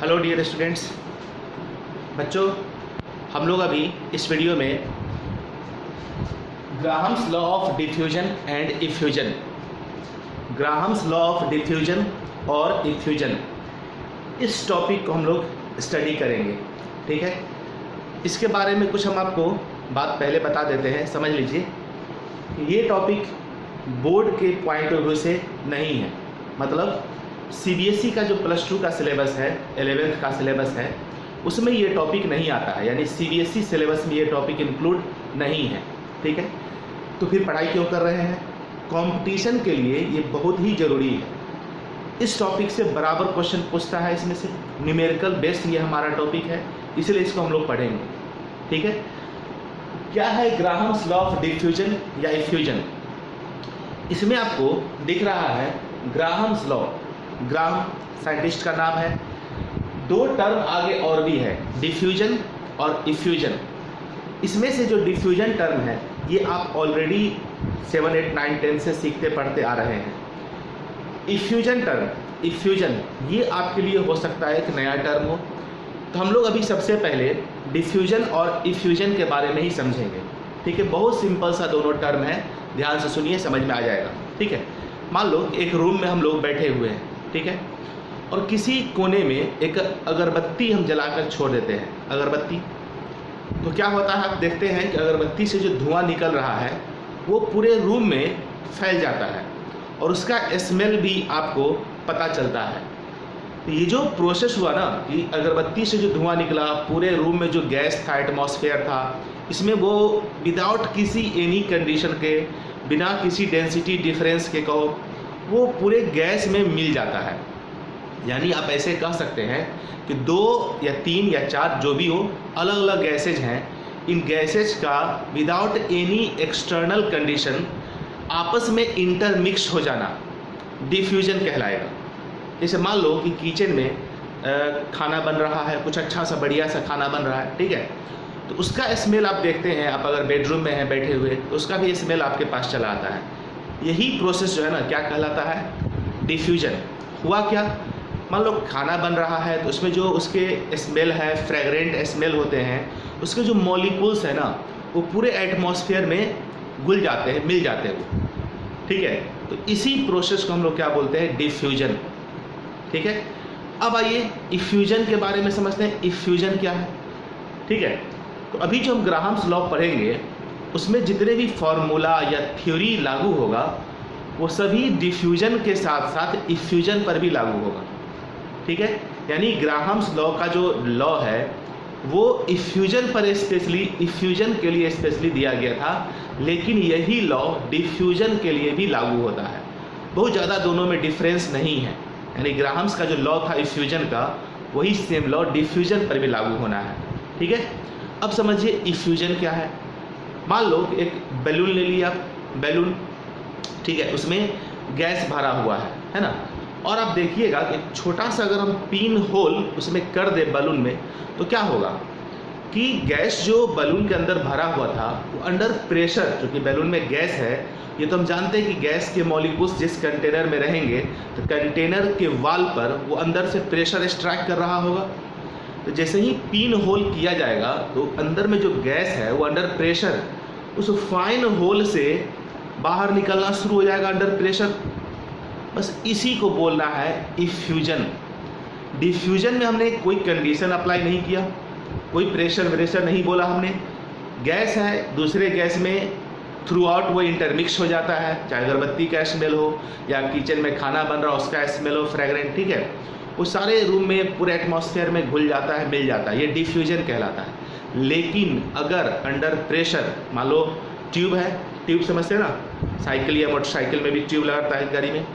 Hello dear students. बच्चों, हम लोग अभी इस वीडियो में Graham's law of diffusion and effusion, Graham's law of diffusion और इफ्यूजन, इस टॉपिक को हम लोग स्टडी करेंगे। ठीक है, इसके बारे में कुछ हम आपको बात पहले बता देते हैं, समझ लीजिए। ये टॉपिक बोर्ड के पॉइंट ऑफ व्यू से नहीं है, मतलब सीबीएसई का जो +2 का सिलेबस है, 11th का सिलेबस है, उसमें ये टॉपिक नहीं आता है, यानी सीबीएसई सिलेबस में ये टॉपिक इंक्लूड नहीं है। ठीक है, तो फिर पढ़ाई क्यों कर रहे हैं? कंपटीशन के लिए ये बहुत ही ज़रूरी है। इस टॉपिक से बराबर क्वेश्चन पूछता है, इसमें से न्यूमेरिकल बेस्ड ये हमारा टॉपिक है, इसलिए इसको हम लोग पढ़ेंगे। ठीक है, क्या है ग्राहम्स लॉ ऑफ डिफ्यूजन या इफ्यूजन? इसमें आपको दिख रहा है ग्राहम्स लॉ, ग्राहम साइंटिस्ट का नाम है। दो टर्म आगे और भी है, डिफ्यूजन और इफ्यूजन। इसमें से जो डिफ्यूजन टर्म है ये आप ऑलरेडी 7, 8, 9, 10 से सीखते पढ़ते आ रहे हैं। इफ्यूजन टर्म, इफ्यूजन, ये आपके लिए हो सकता है एक नया टर्म हो। तो हम लोग अभी सबसे पहले डिफ्यूजन और इफ्यूजन के बारे में ही समझेंगे। ठीक है, बहुत सिंपल सा दोनों टर्म है, ध्यान से सुनिए, समझ में आ जाएगा। ठीक है, मान लो एक रूम में हम लोग बैठे हुए हैं, ठीक है, और किसी कोने में एक अगरबत्ती हम जलाकर छोड़ देते हैं, अगरबत्ती। तो क्या होता है, आप देखते हैं कि अगरबत्ती से जो धुआं निकल रहा है वो पूरे रूम में फैल जाता है और उसका स्मेल भी आपको पता चलता है। तो ये जो प्रोसेस हुआ ना कि अगरबत्ती से जो धुआं निकला, पूरे रूम में जो गैस था, एटमॉस्फेयर था, इसमें वो विदाउट किसी एनी कंडीशन के, बिना किसी डेंसिटी डिफरेंस के कहो, वो पूरे गैस में मिल जाता है। यानी आप ऐसे कह सकते हैं कि 2 या 3 या 4 जो भी हो, अलग अलग गैसेज हैं, इन गैसेज का विदाउट एनी एक्सटर्नल कंडीशन आपस में इंटरमिक्स हो जाना डिफ्यूजन कहलाएगा। जैसे मान लो कि किचन में खाना बन रहा है, कुछ अच्छा सा बढ़िया सा खाना बन रहा है, ठीक है, तो उसका स्मेल आप देखते हैं, आप अगर बेडरूम में हैं बैठे हुए तो उसका भी स्मेल आपके पास चला आता है। यही प्रोसेस जो है ना, क्या कहलाता है? डिफ्यूजन। हुआ क्या, मान लो खाना बन रहा है तो उसमें जो उसके स्मेल है, फ्रेगरेंट स्मेल होते हैं, उसके जो मॉलिक्यूल्स है ना वो पूरे एटमॉस्फेयर में घुल जाते हैं, मिल जाते हैं वो। ठीक है, तो इसी प्रोसेस को हम लोग क्या बोलते हैं? डिफ्यूजन। ठीक है, अब आइए इफ्यूजन के बारे में समझते हैं। इफ्यूजन क्या है? ठीक है, तो अभी जो हम ग्राहम्स लॉ पढ़ेंगे उसमें जितने भी फॉर्मूला या थ्योरी लागू होगा वो सभी डिफ्यूजन के साथ साथ इफ्यूजन पर भी लागू होगा। ठीक है, यानी ग्राहम्स लॉ का जो लॉ है वो इफ्यूजन पर स्पेशली, इफ्यूजन के लिए स्पेशली दिया गया था, लेकिन यही लॉ डिफ्यूजन के लिए भी लागू होता है। बहुत ज़्यादा दोनों में डिफरेंस नहीं है, यानी ग्राहम्स का जो लॉ था इफ्यूजन का, वही सेम लॉ डिफ्यूजन पर भी लागू होना है। ठीक है, अब समझिए इफ्यूजन क्या है। मान लो एक बैलून ले लिया, बैलून, ठीक है, उसमें गैस भरा हुआ है ना, और आप देखिएगा कि छोटा सा अगर हम पिन होल उसमें कर दे बैलून में, तो क्या होगा कि गैस जो बैलून के अंदर भरा हुआ था वो अंडर प्रेशर, क्योंकि बैलून में गैस है, ये तो हम जानते हैं कि गैस के मॉलिक्यूल्स जिस कंटेनर में रहेंगे तो कंटेनर के वाल पर वो अंदर से प्रेशर एक्सट्रैक्ट कर रहा होगा। तो जैसे ही पिन होल किया जाएगा तो अंदर में जो गैस है वो अंडर प्रेशर उस फाइन होल से बाहर निकलना शुरू हो जाएगा अंडर प्रेशर। बस इसी को बोलना है इफ्यूजन। डिफ्यूजन में हमने कोई कंडीशन अप्लाई नहीं किया, कोई प्रेशर व्रेशर नहीं बोला हमने। गैस है, दूसरे गैस में थ्रू आउट वो इंटरमिक्स हो जाता है, चाहे अगरबत्ती का स्मेल हो या किचन में खाना बन रहा हो उसका स्मेल हो, फ्रेगरेंट, ठीक है, वो सारे रूम में पूरे एटमॉस्फेयर में घुल जाता है, मिल जाता है, ये डिफ्यूजन कहलाता है। लेकिन अगर अंडर प्रेशर, मान लो ट्यूब है, ट्यूब समझते हैं ना, साइकिल या मोटरसाइकिल में भी ट्यूब लगाता है गाड़ी में,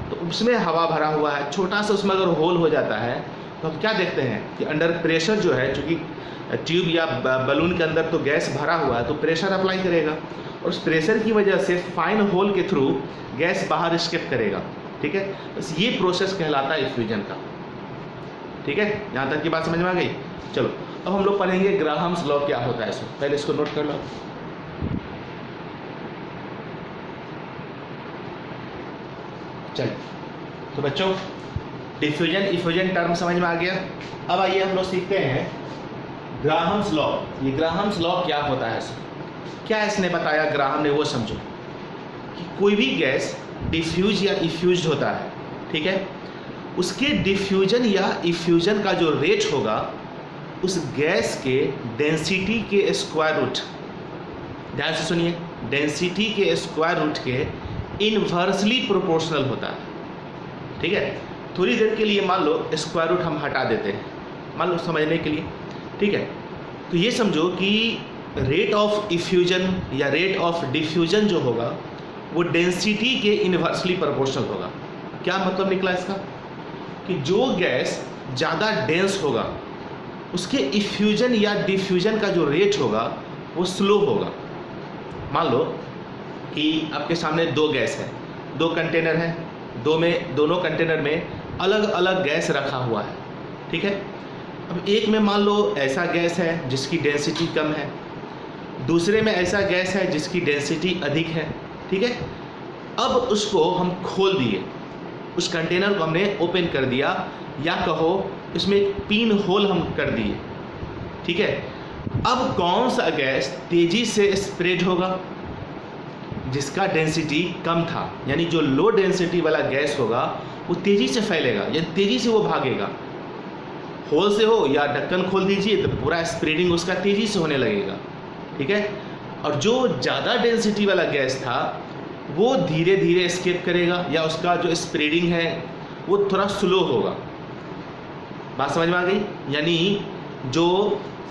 तो उसमें हवा भरा हुआ है, छोटा सा उसमें अगर होल हो जाता है तो हम क्या देखते हैं कि अंडर प्रेशर जो है, चूँकि ट्यूब या बलून के अंदर तो गैस भरा हुआ है तो प्रेशर अप्लाई करेगा और उस प्रेशर की वजह से फाइन होल के थ्रू गैस बाहर एस्केप करेगा। ठीक है, बस ये प्रोसेस कहलाता है इफ्यूजन का। ठीक है, यहाँ तक की बात समझ में आ गई? चलो अब हम लोग पढ़ेंगे ग्राहम्स लॉ क्या होता है। इसको पहले इसको नोट कर लो। चलिए, तो बच्चों डिफ्यूजन इफ्यूजन टर्म समझ में आ गया। अब आइए हम लोग सीखते हैं ग्राहम्स लॉ। ये ग्राहम्स लॉ क्या होता है, क्या इसने बताया ग्राहम ने, वो समझो कि कोई भी गैस डिफ्यूज या इफ्यूज होता है, ठीक है, उसके डिफ्यूजन या इफ्यूजन का जो रेट होगा उस गैस के डेंसिटी के स्क्वायर रूट, ध्यान से सुनिए, डेंसिटी के स्क्वायर रूट के इनवर्सली प्रोपोर्शनल होता है, ठीक है। थोड़ी देर के लिए मान लो स्क्वायर रूट हम हटा देते हैं, मान लो समझने के लिए, ठीक है। तो ये समझो कि रेट ऑफ इफ्यूजन या रेट ऑफ डिफ्यूजन जो होगा वो डेंसिटी के इनवर्सली प्रोपोर्शनल होगा। क्या मतलब निकला इसका, कि जो गैस ज़्यादा डेंस होगा उसके इफ्यूजन या डिफ्यूजन का जो रेट होगा वो स्लो होगा। मान लो कि आपके सामने दो गैस है, दो कंटेनर हैं, दोनों कंटेनर में अलग अलग गैस रखा हुआ है, ठीक है। अब एक में मान लो ऐसा गैस है जिसकी डेंसिटी कम है, दूसरे में ऐसा गैस है जिसकी डेंसिटी अधिक है, ठीक है। अब उसको हम खोल दिए, उस कंटेनर को हमने ओपन कर दिया, या कहो इसमें एक पिन होल हम कर दिए, ठीक है। अब कौन सा गैस तेजी से स्प्रेड होगा, जिसका डेंसिटी कम था, यानी जो लो डेंसिटी वाला गैस होगा वो तेजी से फैलेगा या तेजी से वो भागेगा। होल से हो या ढक्कन खोल दीजिए तो पूरा स्प्रेडिंग उसका तेजी से होने लगेगा, ठीक है। और जो ज़्यादा डेंसिटी वाला गैस था वो धीरे धीरे एस्केप करेगा या उसका जो स्प्रेडिंग है वो थोड़ा स्लो होगा। बात समझ में आ गई, यानी जो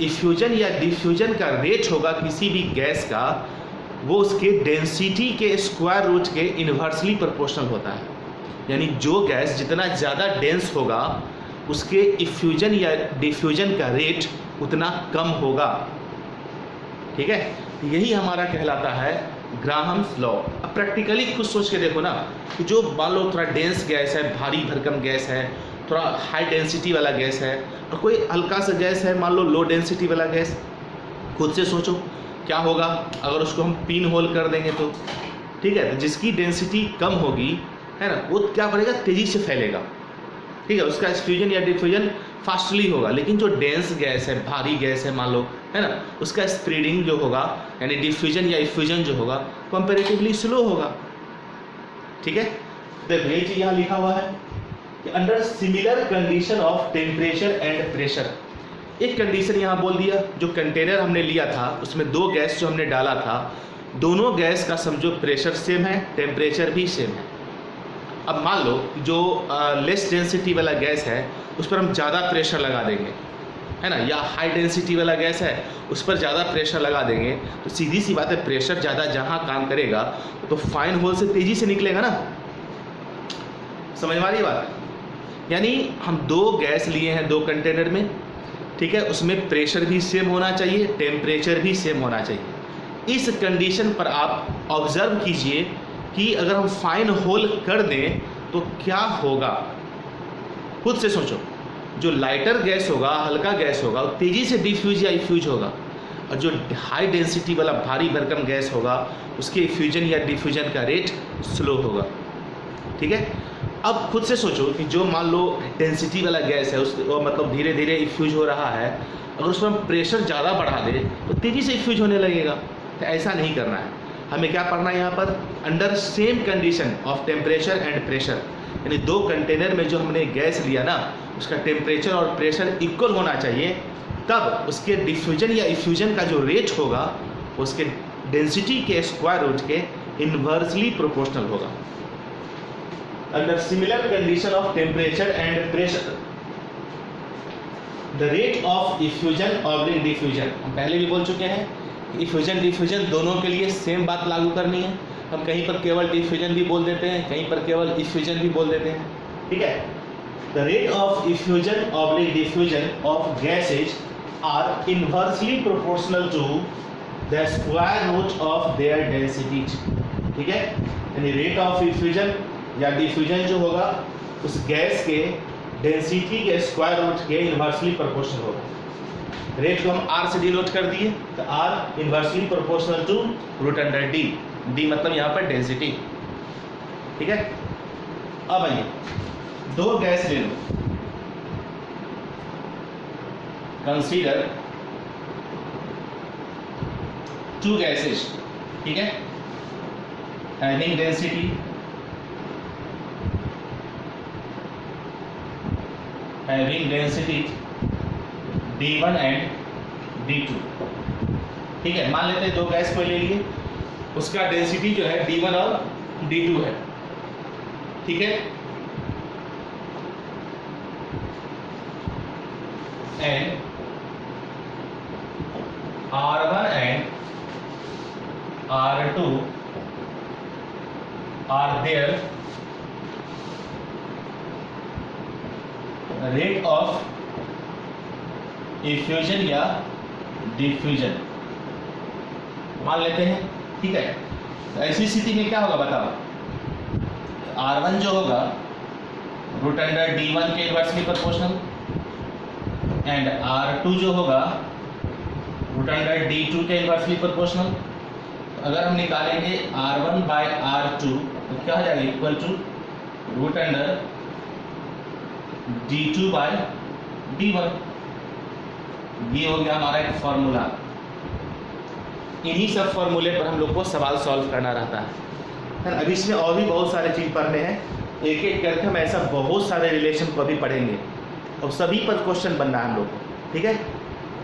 इफ्यूजन या डिफ्यूजन का रेट होगा किसी भी गैस का वो उसके डेंसिटी के स्क्वायर रूट के इन्वर्सली प्रोपोर्शनल होता है। यानी जो गैस जितना ज़्यादा डेंस होगा उसके इफ्यूजन या डिफ्यूजन का रेट उतना कम होगा, ठीक है। यही हमारा कहलाता है ग्राहम्स लॉ। अब प्रैक्टिकली खुद सोच के देखो ना, कि जो मान लो थोड़ा डेंस गैस है, भारी भरकम गैस है, थोड़ा हाई डेंसिटी वाला गैस है, और कोई हल्का सा गैस है मान लो लो डेंसिटी वाला गैस, खुद से सोचो क्या होगा अगर उसको हम पिन होल कर देंगे तो, ठीक है। तो जिसकी डेंसिटी कम होगी, है ना, वो क्या करेगा, तेज़ी से फैलेगा, ठीक है, उसका फ्यूजन या डिफ्यूजन फास्टली होगा। लेकिन जो डेंस गैस है, भारी गैस है मान लो, है ना, उसका स्प्रेडिंग जो होगा यानी डिफ्यूजन या इफ्यूजन जो होगा कंपैरेटिवली स्लो होगा, ठीक है। देखो ये चीज़ यहाँ लिखा हुआ है कि under similar condition of temperature and pressure, एक कंडीशन यहाँ बोल दिया, जो कंटेनर हमने लिया था उसमें दो गैस जो हमने डाला था, दोनों गैस का समझो प्रेशर सेम है, टेम्परेचर भी सेम है। अब मान लो जो लेस डेंसिटी वाला गैस है उस पर हम ज़्यादा प्रेशर लगा देंगे, है ना, या हाई डेंसिटी वाला गैस है उस पर ज़्यादा प्रेशर लगा देंगे, तो सीधी सी बात है प्रेशर ज़्यादा जहाँ काम करेगा तो फाइन होल से तेज़ी से निकलेगा ना। समझ में आ रही बात, यानी हम दो गैस लिए हैं दो कंटेनर में, ठीक है, उसमें प्रेशर भी सेम होना चाहिए, टेम्परेचर भी सेम होना चाहिए। इस कंडीशन पर आप ऑब्जर्व कीजिए कि अगर हम फाइन होल कर दें तो क्या होगा, खुद से सोचो। जो लाइटर गैस होगा, हल्का गैस होगा, वो तेज़ी से डिफ्यूज या इफ्यूज होगा, और जो हाई डेंसिटी वाला भारी भरकम गैस होगा उसके इफ्यूजन या डिफ्यूजन का रेट स्लो होगा, ठीक है। अब खुद से सोचो कि जो मान लो डेंसिटी वाला गैस है वो मतलब धीरे धीरे इफ्यूज हो रहा है, अगर उसमें हम प्रेशर ज़्यादा बढ़ा दें तो तेज़ी से इफ्यूज होने लगेगा। तो ऐसा नहीं करना है, हमें क्या करना है यहाँ पर, under same condition of temperature and pressure, यानी दो कंटेनर में जो हमने गैस लिया ना उसका टेम्परेचर और प्रेशर इक्वल होना चाहिए, तब उसके डिफ्यूजन या इफ्यूजन का जो रेट होगा उसके डेंसिटी के स्क्वायर रूट के इन्वर्सली प्रोपोर्शनल होगा। Under similar condition of temperature and pressure, the rate of effusion or diffusion, हम पहले भी बोल चुके हैं, इफ्यूजन डिफ्यूजन दोनों के लिए सेम बात लागू करनी है। हम कहीं पर केवल डिफ्यूजन भी बोल देते हैं, कहीं पर केवल इफ्यूजन भी बोल देते हैं, ठीक है। The rate of effusion or diffusion of gases are inversely proportional to the square root of their density, ठीक है। यानी रेट ऑफ इफ्यूजन या डिफ्यूजन जो होगा उस गैस के डेंसिटी के स्क्वायर रूट के इन्वर्सली प्रोपोर्शनल होगा। रेट को हम आर से डिनोट कर दिए, तो R inversely proportional to root under D, D मतलब यहाँ पर डेंसिटी, ठीक है। अब आइए दो गैस ले लो, कंसीडर टू गैसेज, ठीक है, having density D1 and D2, ठीक है। मान लेते हैं दो गैस को ले लिए, उसका डेंसिटी जो है D1 और D2 है, ठीक है। And R1 and R2 are their rate of effusion या डिफ्यूजन मान लेते हैं, ठीक है। तो ऐसी स्थिति में क्या होगा बताओ, R1 जो होगा रूट अंडर D1 के इनवर्सली प्रोपोर्शनल एंड R2 जो होगा रूट अंडर D2 के इनवर्सली प्रोपोर्शनल। अगर हम निकालेंगे R1 बाय R2 तो क्या हो जाएगा, equal to root under D2 by D1। ये हो गया हमारा एक फॉर्मूला। इन्हीं सब फॉर्मूले पर हम लोग को सवाल सॉल्व करना रहता है। अभी इसमें और भी बहुत सारे चीज़ पढ़ने हैं, एक एक करके हम ऐसा बहुत सारे रिलेशन को भी पढ़ेंगे और सभी पर क्वेश्चन बनना है हम लोग को, ठीक है।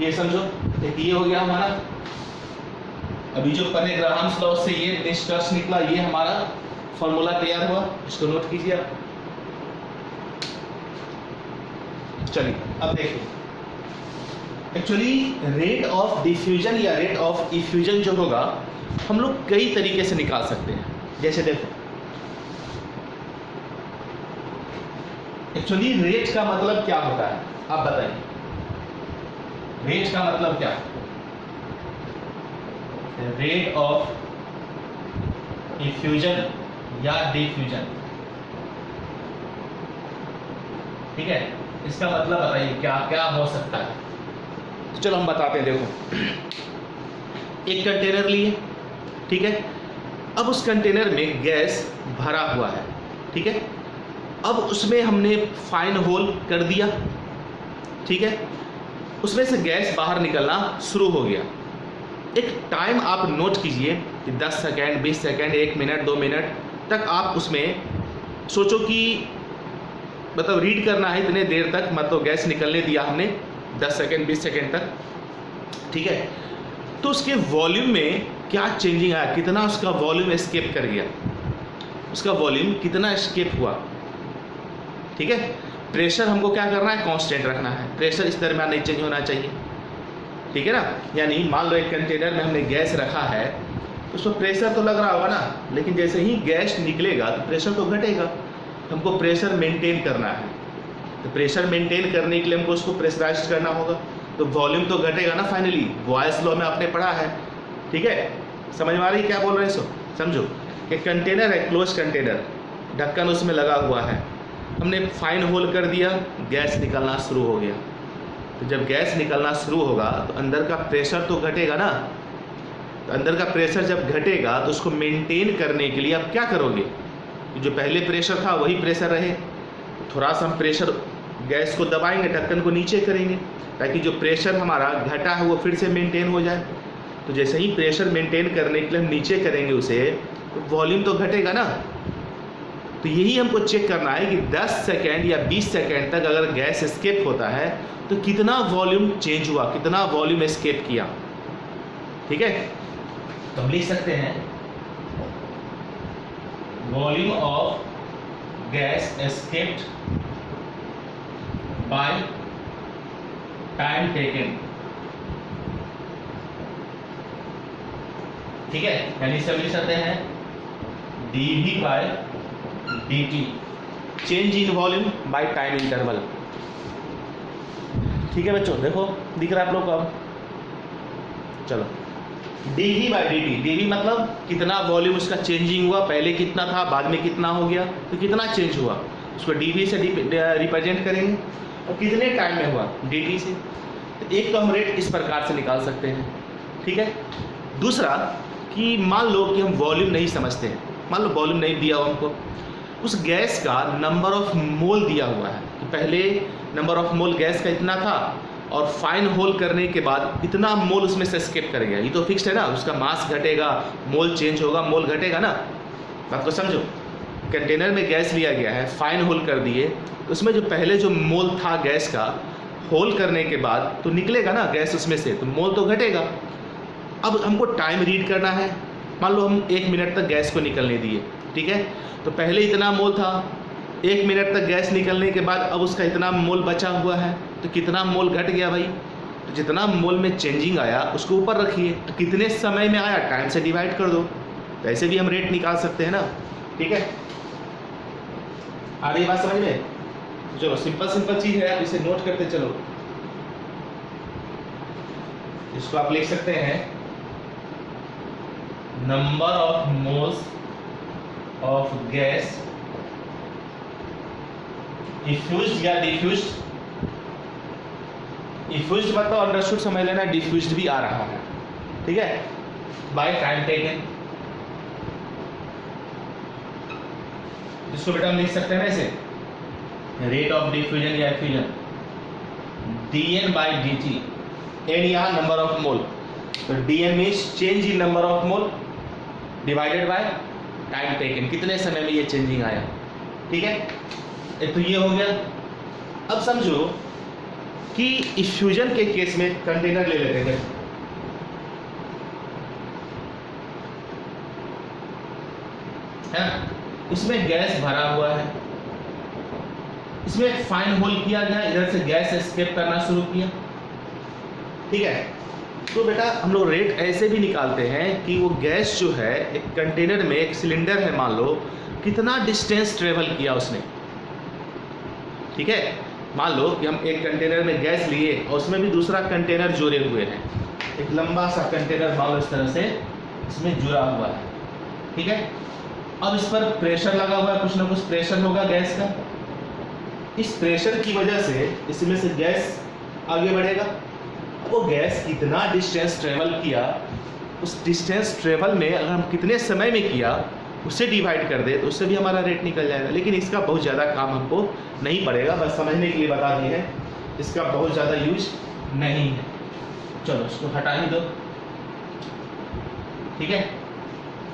ये समझो, एक ये हो गया हमारा, अभी जो पढ़े ग्राहम्स लॉ से ये निष्कर्ष निकला, ये हमारा फॉर्मूला तैयार हुआ, इसको नोट कीजिए आप। चलिए अब देखिए, एक्चुअली रेट ऑफ डिफ्यूजन या रेट ऑफ इफ्यूजन जो होगा हम लोग कई तरीके से निकाल सकते हैं। जैसे देखो, एक्चुअली रेट का मतलब क्या होता है आप बताइए, रेट का मतलब क्या है? रेट ऑफ इफ्यूजन या डिफ्यूजन, ठीक है, इसका मतलब बताइए क्या क्या हो सकता है। तो चलो हम बताते हैं। देखो, एक कंटेनर लिए, ठीक है, अब उस कंटेनर में गैस भरा हुआ है, ठीक है। अब उसमें हमने फाइन होल कर दिया, ठीक है, उसमें से गैस बाहर निकलना शुरू हो गया। एक टाइम आप नोट कीजिए कि 10 सेकेंड, 20 सेकेंड, 1 मिनट, 2 मिनट तक आप उसमें सोचो कि मतलब रीड करना है इतने देर तक, मतलब गैस निकलने दिया हमने 10 सेकेंड, 20 सेकेंड तक, ठीक है। तो उसके वॉल्यूम में क्या चेंजिंग आया, कितना उसका वॉल्यूम एस्केप कर गया, उसका वॉल्यूम कितना एस्केप हुआ, ठीक है। प्रेशर हमको क्या करना है, कांस्टेंट रखना है, प्रेशर इस दरम्यान नहीं चेंज होना चाहिए, ठीक है ना। यानी मान लो एक कंटेनर में हमने गैस रखा है, उसमें प्रेशर तो लग रहा होगा ना, लेकिन जैसे ही गैस निकलेगा तो प्रेशर तो घटेगा। हमको प्रेशर मेंटेन करना है, तो प्रेशर मेंटेन करने के लिए हमको उसको प्रेशराइज करना होगा, तो वॉल्यूम तो घटेगा ना फाइनली। बॉयल्स लॉ में आपने पढ़ा है, ठीक है। समझ में आ रही क्या बोल रहे हैं? सो समझो कि कंटेनर है, क्लोज कंटेनर, ढक्कन उसमें लगा हुआ है, हमने फाइन होल कर दिया, गैस निकलना शुरू हो गया। तो जब गैस निकलना शुरू होगा तो अंदर का प्रेशर तो घटेगा ना, तो अंदर का प्रेशर जब घटेगा तो उसको मेंटेन करने के लिए आप क्या करोगे, जो पहले प्रेशर था वही प्रेशर रहे, थोड़ा सा हम प्रेशर गैस को दबाएंगे, ढक्कन को नीचे करेंगे, ताकि जो प्रेशर हमारा घटा है वो फिर से मेंटेन हो जाए। तो जैसे ही प्रेशर मेंटेन करने के लिए हम नीचे करेंगे उसे, तो वॉल्यूम तो घटेगा ना। तो यही हमको चेक करना है कि 10 सेकेंड या 20 सेकेंड तक अगर गैस एस्केप होता है तो कितना वॉल्यूम चेंज हुआ, कितना वॉल्यूम एस्केप किया, ठीक है। तो हम लिख सकते हैं volume of gas escaped by time taken, ठीक है। यानी सब लिख सकते हैं dV by dt, change in volume by time interval, ठीक है बच्चों। देखो दिख रहा है आप लोग को अब, चलो dV बाय dt, dV मतलब कितना वॉल्यूम उसका चेंजिंग हुआ, पहले कितना था बाद में कितना हो गया, तो कितना चेंज हुआ उसको dV से रिप्रेजेंट करेंगे, और कितने टाइम में हुआ dt से। तो एक तो हम रेट इस प्रकार से निकाल सकते हैं, ठीक है। दूसरा कि मान लो कि हम वॉल्यूम नहीं समझते हैं, मान लो वॉल्यूम नहीं दिया हो हमको, उस गैस का नंबर ऑफ मोल दिया हुआ है कि पहले नंबर ऑफ मोल गैस का इतना था और फाइन होल करने के बाद इतना मोल उसमें से एस्केप करेगा। ये तो फिक्स्ड है ना, उसका मास घटेगा, मोल चेंज होगा, मोल घटेगा ना। बात को समझो, कंटेनर में गैस लिया गया है, फाइन होल कर दिए, उसमें जो पहले जो मोल था गैस का, होल करने के बाद तो निकलेगा ना गैस उसमें से, तो मोल तो घटेगा। अब हमको टाइम रीड करना है। मान लो हम 1 मिनट तक गैस को निकलने दिए, ठीक है, तो पहले इतना मोल था, 1 मिनट तक गैस निकलने के बाद अब उसका इतना मोल बचा हुआ है, तो कितना मोल घट गया भाई? तो जितना मोल में चेंजिंग आया उसको ऊपर रखिए, कितने समय में आया टाइम से डिवाइड कर दो, तो ऐसे भी हम रेट निकाल सकते हैं ना। ठीक है, आ रही बात समझ में? चलो सिंपल चीज है, आप इसे नोट करते चलो। इसको आप लिख सकते हैं number of moles of gas effused या डिफ्यूज्ड। इफ्यूज्ड मतलब अंडरस्टूड समझ लेना, डिफ्यूज्ड भी आ रहा है, ठीक है, बाय टाइम टेकन। जिसको बेटा हम लिख सकते हैं ना ऐसे, रेट ऑफ डिफ्यूजन या effusion, dn by dt, n यहाँ नंबर ऑफ मोल, तो dn means change in number of mole divided by time taken, कितने समय में ये चेंजिंग आया। ठीक है, एक तो ये हो गया। अब समझो कि इफ्यूजन के केस में कंटेनर ले लेते हैं, है, इसमें गैस भरा हुआ है, इसमें एक फाइन होल किया गया, इधर से गैस एस्केप करना शुरू किया। ठीक है, तो बेटा हम लोग रेट ऐसे भी निकालते हैं कि वो गैस जो है एक कंटेनर में, एक सिलेंडर है मान लो, कितना डिस्टेंस ट्रेवल किया उसने। ठीक है, मान लो कि हम एक कंटेनर में गैस लिए और उसमें भी दूसरा कंटेनर जोड़े हुए हैं, एक लंबा सा कंटेनर मान लो इस तरह से इसमें जुड़ा हुआ है। ठीक है, अब इस पर प्रेशर लगा हुआ है, कुछ ना कुछ प्रेशर होगा गैस का, इस प्रेशर की वजह से इसमें से गैस आगे बढ़ेगा। वो गैस कितना डिस्टेंस ट्रेवल किया, उस डिस्टेंस ट्रेवल में अगर हम कितने समय में किया उससे डिवाइड कर दे तो उससे भी हमारा रेट निकल जाएगा। लेकिन इसका बहुत ज़्यादा काम हमको नहीं पड़ेगा, बस समझने के लिए बता दिए हैं, इसका बहुत ज़्यादा यूज नहीं है। चलो इसको हटा ही दो। ठीक है,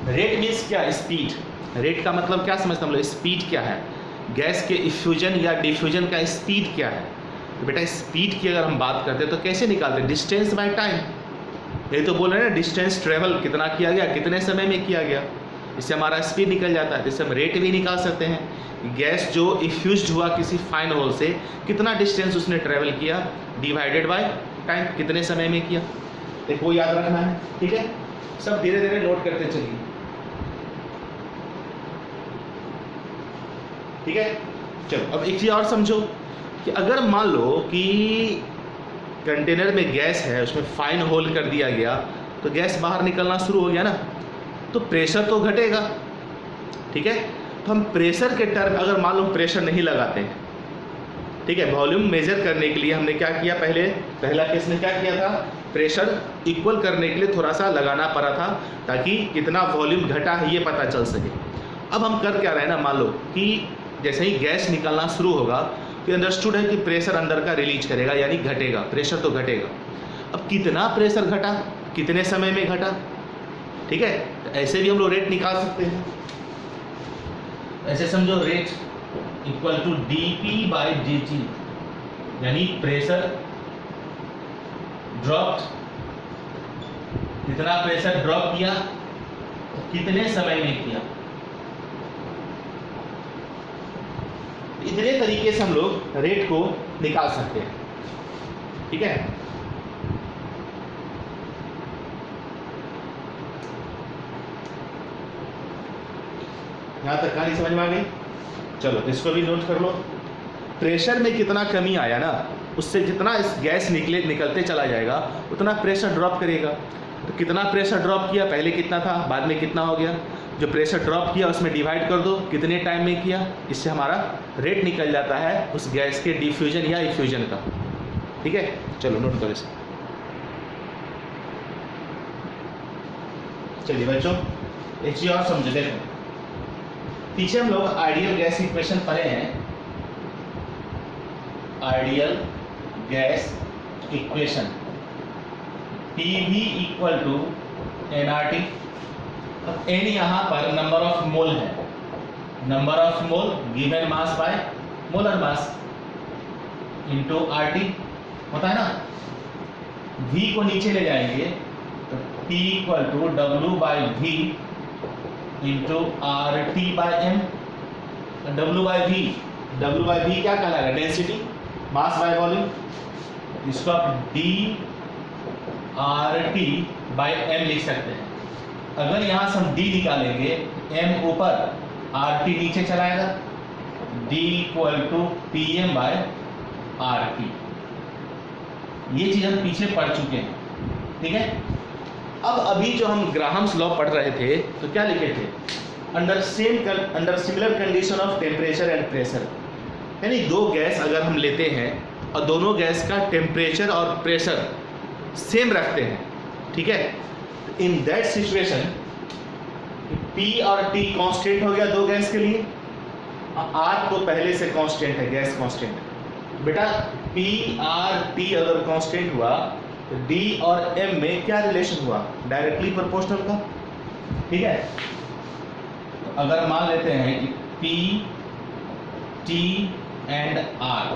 रेट मीन्स क्या? स्पीड। रेट का मतलब क्या समझते हम लोग? स्पीड क्या है, गैस के इफ्यूजन या डिफ्यूजन का स्पीड क्या है। तो बेटा स्पीड की अगर हम बात करते हैं तो कैसे निकालते हैं? Distance by time. यही तो बोल रहे हैं ना, डिस्टेंस ट्रेवल कितना किया गया, कितने समय में किया गया, इससे हमारा स्पीड निकल जाता है। इससे हम रेट भी निकाल सकते हैं, गैस जो इफ्यूज्ड हुआ किसी फाइन होल से, कितना डिस्टेंस उसने ट्रेवल किया डिवाइडेड बाय टाइम, कितने समय में किया। एक वो याद रखना है। ठीक है, सब धीरे धीरे नोट करते चलिए। ठीक है, चलो अब एक चीज़ और समझो कि अगर मान लो कि कंटेनर में गैस है, उसमें फाइन होल कर दिया गया, तो गैस बाहर निकलना शुरू हो गया ना, तो प्रेशर तो घटेगा। ठीक है, तो हम प्रेशर के टर्म अगर मान लो प्रेशर नहीं लगाते हैं, ठीक है, वॉल्यूम मेजर करने के लिए हमने क्या किया, पहला केस में क्या किया था, प्रेशर इक्वल करने के लिए थोड़ा सा लगाना पड़ा था ताकि कितना वॉल्यूम घटा है ये पता चल सके। अब हम कर क्या रहे हैं ना, मान लो कि जैसे ही गैस निकलना शुरू होगा तो अंडरस्टूड है कि प्रेशर अंदर का रिलीज करेगा, यानी घटेगा, प्रेशर तो घटेगा। अब कितना प्रेशर घटा, कितने समय में घटा, ठीक है, तो ऐसे भी हम लोग रेट निकाल सकते हैं। ऐसे समझो, rate equal to dP by dt, यानी प्रेशर ड्रॉप, कितना प्रेशर ड्रॉप किया, कितने समय में किया। इतने तरीके से हम लोग रेट को निकाल सकते हैं। ठीक है, यहां तक कहानी समझ में आ गई? चलो इसको भी नोट कर लो। प्रेशर में कितना कमी आया ना, उससे जितना इस गैस निकलते चला जाएगा उतना प्रेशर ड्रॉप करेगा। तो कितना प्रेशर ड्रॉप किया, पहले कितना था, बाद में कितना हो गया, जो प्रेशर ड्रॉप किया उसमें डिवाइड कर दो कितने टाइम में किया, इससे हमारा रेट निकल जाता है उस गैस के डिफ्यूजन या इफ्यूजन का। ठीक है, चलो नोट करो इसे। चलिए बच्चों एक चीज़ और समझो, देखो पीछे हम लोग आइडियल गैस इक्वेशन पढ़े हैं, ideal gas equation PV equal to nRT। अब n यहाँ पर नंबर ऑफ मोल है, number of mole given mass by molar mass into RT होता है ना। V को नीचे ले जाएंगे तो P equal to W by V into RT by M। W by V क्या कहलाएगा? Density, mass by volume. इसको आप D RT बाय M लिख सकते हैं। अगर यहां से हम D निकालेंगे, M ऊपर RT नीचे चलाएगा, D equal to PM by RT। ये चीज हम पीछे पढ़ चुके हैं, ठीक है। अब अभी जो हम ग्राहम्स लॉ पढ़ रहे थे तो क्या लिखे थे? Under similar condition of temperature and pressure, यानी दो गैस अगर हम लेते हैं और दोनों गैस का टेम्परेचर और प्रेशर सेम रखते हैं, ठीक है, इन दैट सिचुएशन P और T कांस्टेंट हो गया दो गैस के लिए। R तो पहले से कांस्टेंट है, गैस कांस्टेंट। बेटा P R T अगर कांस्टेंट हुआ तो D और M में क्या रिलेशन हुआ? डायरेक्टली प्रोपोर्शनल का, ठीक है। तो अगर मान लेते हैं कि P T and R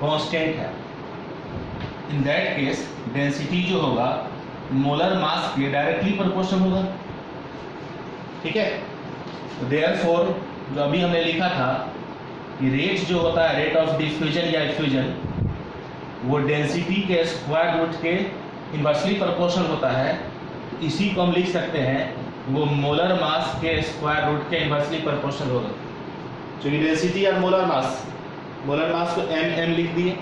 constant है, इन दैट केस डेंसिटी जो होगा मोलर मास के डायरेक्टली प्रोपोर्शनल होगा, ठीक है। तो देयरफॉर जो अभी हमने लिखा था कि रेट जो होता है, रेट ऑफ डिफ्यूजन या इफ्यूजन, वो डेंसिटी के स्क्वायर रूट के इनवर्सली प्रोपोर्शनल होता है। इसी को हम लिख सकते हैं वो मोलर मास के स्क्वायर रूट के इनवर्सली प्रोपोर्शनल होगा। क्योंकि डेंसिटी और मोलर मास को m लिख दिए,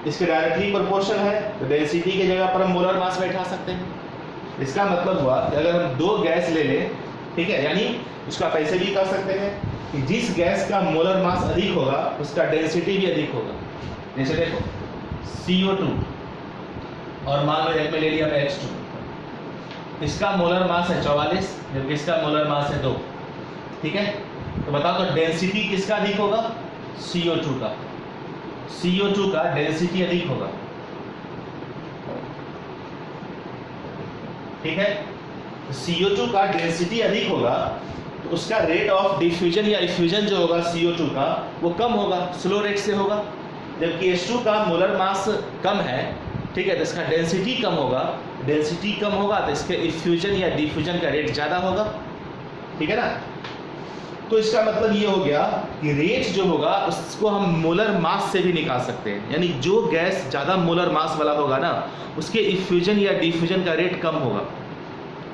इसके डायरेक्टली प्रोपोर्शनल है तो डेंसिटी की जगह पर हम मोलर मास बैठा सकते हैं। इसका मतलब हुआ कि अगर हम दो गैस ले लें, ठीक है, यानी इसको आप ऐसे भी कर सकते हैं कि जिस गैस का मोलर मास अधिक होगा उसका डेंसिटी भी अधिक होगा। जैसे देखो CO2 और मान लो एक में ले लिया H2, इसका मोलर मास है 44 जबकि इसका मोलर मास है 2, ठीक है। तो बताओ तो डेंसिटी किसका अधिक होगा? CO2 का। CO2 का डेंसिटी अधिक होगा, ठीक है। CO2 का डेंसिटी अधिक होगा तो उसका रेट ऑफ डिफ्यूजन या इफ्यूजन जो होगा CO2 का वो कम होगा, स्लो रेट से होगा। जबकि H2 का मोलर मास कम है, ठीक है, तो इसका डेंसिटी कम होगा। डेंसिटी कम होगा तो इसके इफ्यूजन या डिफ्यूजन का रेट ज़्यादा होगा, ठीक है ना। तो इसका मतलब ये हो गया कि रेट जो होगा उसको हम मोलर मास से भी निकाल सकते हैं, यानी जो गैस ज़्यादा मोलर मास वाला होगा ना उसके इफ्यूजन या डिफ्यूजन का रेट कम होगा,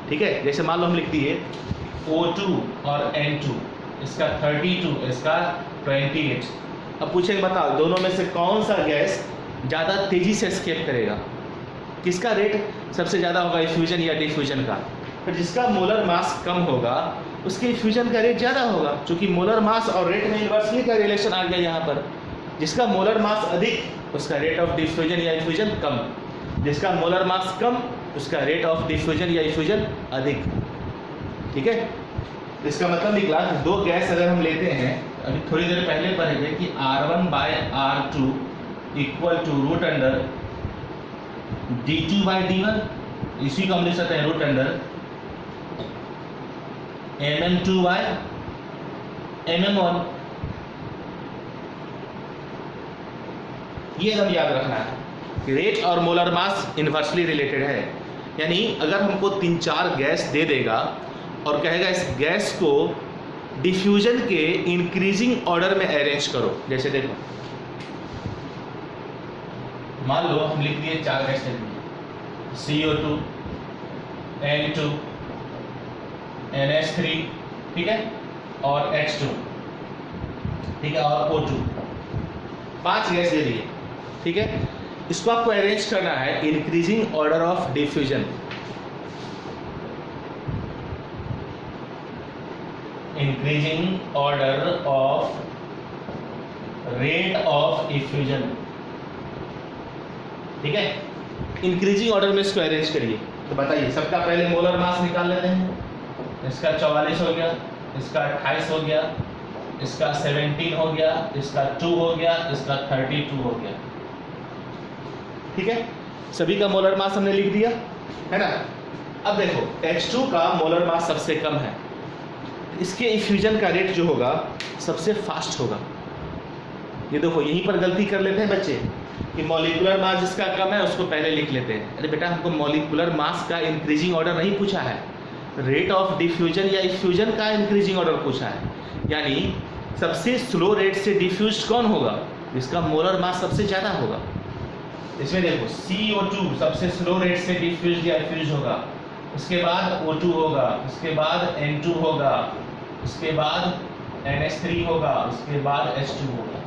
ठीक है। जैसे मान लो हम लिख दिए O2 और N2, इसका 32, इसका 28। अब पूछेंगे बताओ दोनों में से कौन सा गैस ज़्यादा तेज़ी से एस्केप करेगा? किसका रेट सबसे ज़्यादा होगा इफ्यूजन या डिफ्यूजन का? फिर जिसका मोलर मास कम होगा उसके इफ्यूजन का रेट ज़्यादा होगा, क्योंकि मोलर मास और रेट में इन्वर्सली का रिलेशन आ गया यहाँ पर। जिसका मोलर मास अधिक उसका रेट ऑफ डिफ्यूजन या इफ्यूजन कम, जिसका मोलर मास कम उसका रेट ऑफ डिफ्यूजन या इफ्यूजन अधिक, ठीक है। इसका मतलब निकला कि दो गैस अगर हम लेते हैं, अभी थोड़ी देर पहले पढ़े थे कि R1 by R2 equal to root under D2 by D1, इसी को हम लिख सकते हैं root under MM2 bye MM1। ये हम याद रखना है कि रेट और मोलर मास इन्वर्सली रिलेटेड है, यानी अगर हमको 3-4 गैस दे देगा और कहेगा इस गैस को डिफ्यूजन के इंक्रीजिंग ऑर्डर में अरेंज करो। जैसे देखो मान लो हम लिख दिए 4 गैस लिख दिए, CO2, N2, NH3, ठीक है, और H2, ठीक है, और O2, 5 गैस दे दिए, ठीक है। इसको आपको अरेंज करना है increasing order of diffusion. Increasing order of rate of effusion, ठीक है। इंक्रीजिंग ऑर्डर में इसको अरेंज करिए। तो बताइए सबका पहले मोलर मास निकाल लेते हैं। इसका 44 हो गया, इसका 28 हो गया, इसका 17 हो गया, इसका 2 हो गया, इसका 32 हो गया। ठीक है, सभी का मोलर मास हमने लिख दिया है ना। अब देखो H2 का मोलर मास सबसे कम है, इसके इफ्यूजन का रेट जो होगा सबसे फास्ट होगा। ये देखो यहीं पर गलती कर लेते हैं बच्चे कि मॉलिक्यूलर मास जिसका कम है उसको पहले लिख लेते हैं। अरे बेटा हमको मॉलिक्यूलर मास का इंक्रीजिंग ऑर्डर नहीं पूछा है, रेट ऑफ डिफ्यूजन या इफ्यूजन का इंक्रीजिंग ऑर्डर पूछा है। यानी सबसे स्लो रेट से डिफ्यूज कौन होगा, जिसका मोलर मास सबसे ज़्यादा होगा। इसमें देखो CO2 सबसे स्लो रेट से डिफ्यूज या इफ्यूज होगा, उसके बाद O2 होगा, उसके बाद N2 होगा, उसके बाद NH3 होगा, उसके बाद H2 होगा।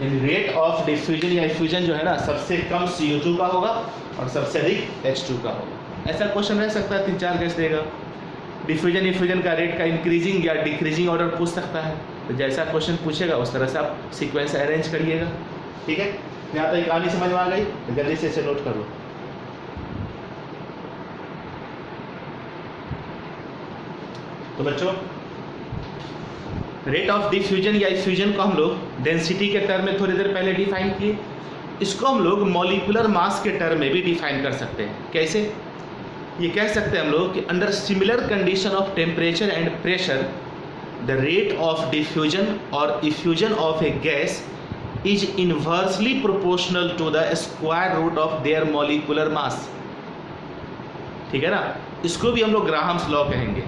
यानी रेट ऑफ डिफ्यूजन या इफ्यूजन जो है ना सबसे कम CO2 का होगा और सबसे अधिक H2 का होगा। ऐसा क्वेश्चन रह सकता है, 3-4 गेस देगा। डिफ्यूजन इफ्यूजन का रेट का इंक्रीजिंग या डिक्रीजिंग ऑर्डर पूछ सकता है, तो जैसा क्वेश्चन पूछेगा उस तरह से आप सीक्वेंस अरेंज करिएगा। ठीक है, यहाँ तक कहानी समझ में आ गई, तो जल्दी से इसे नोट कर लो। तो बच्चों रेट ऑफ डिफ्यूजन या इफ्यूजन को हम लोग डेंसिटी के टर्म में थोड़ी देर पहले डिफाइन किए, इसको हम लोग मॉलिक्यूलर मास के टर्म में भी डिफाइन कर सकते हैं। कैसे? ये कह सकते हैं हम लोग कि under similar condition of temperature and pressure the rate of diffusion और effusion of a gas is inversely proportional to the square root of their molecular mass. ठीक है ना, इसको भी हम लोग ग्राहम्स लॉ कहेंगे।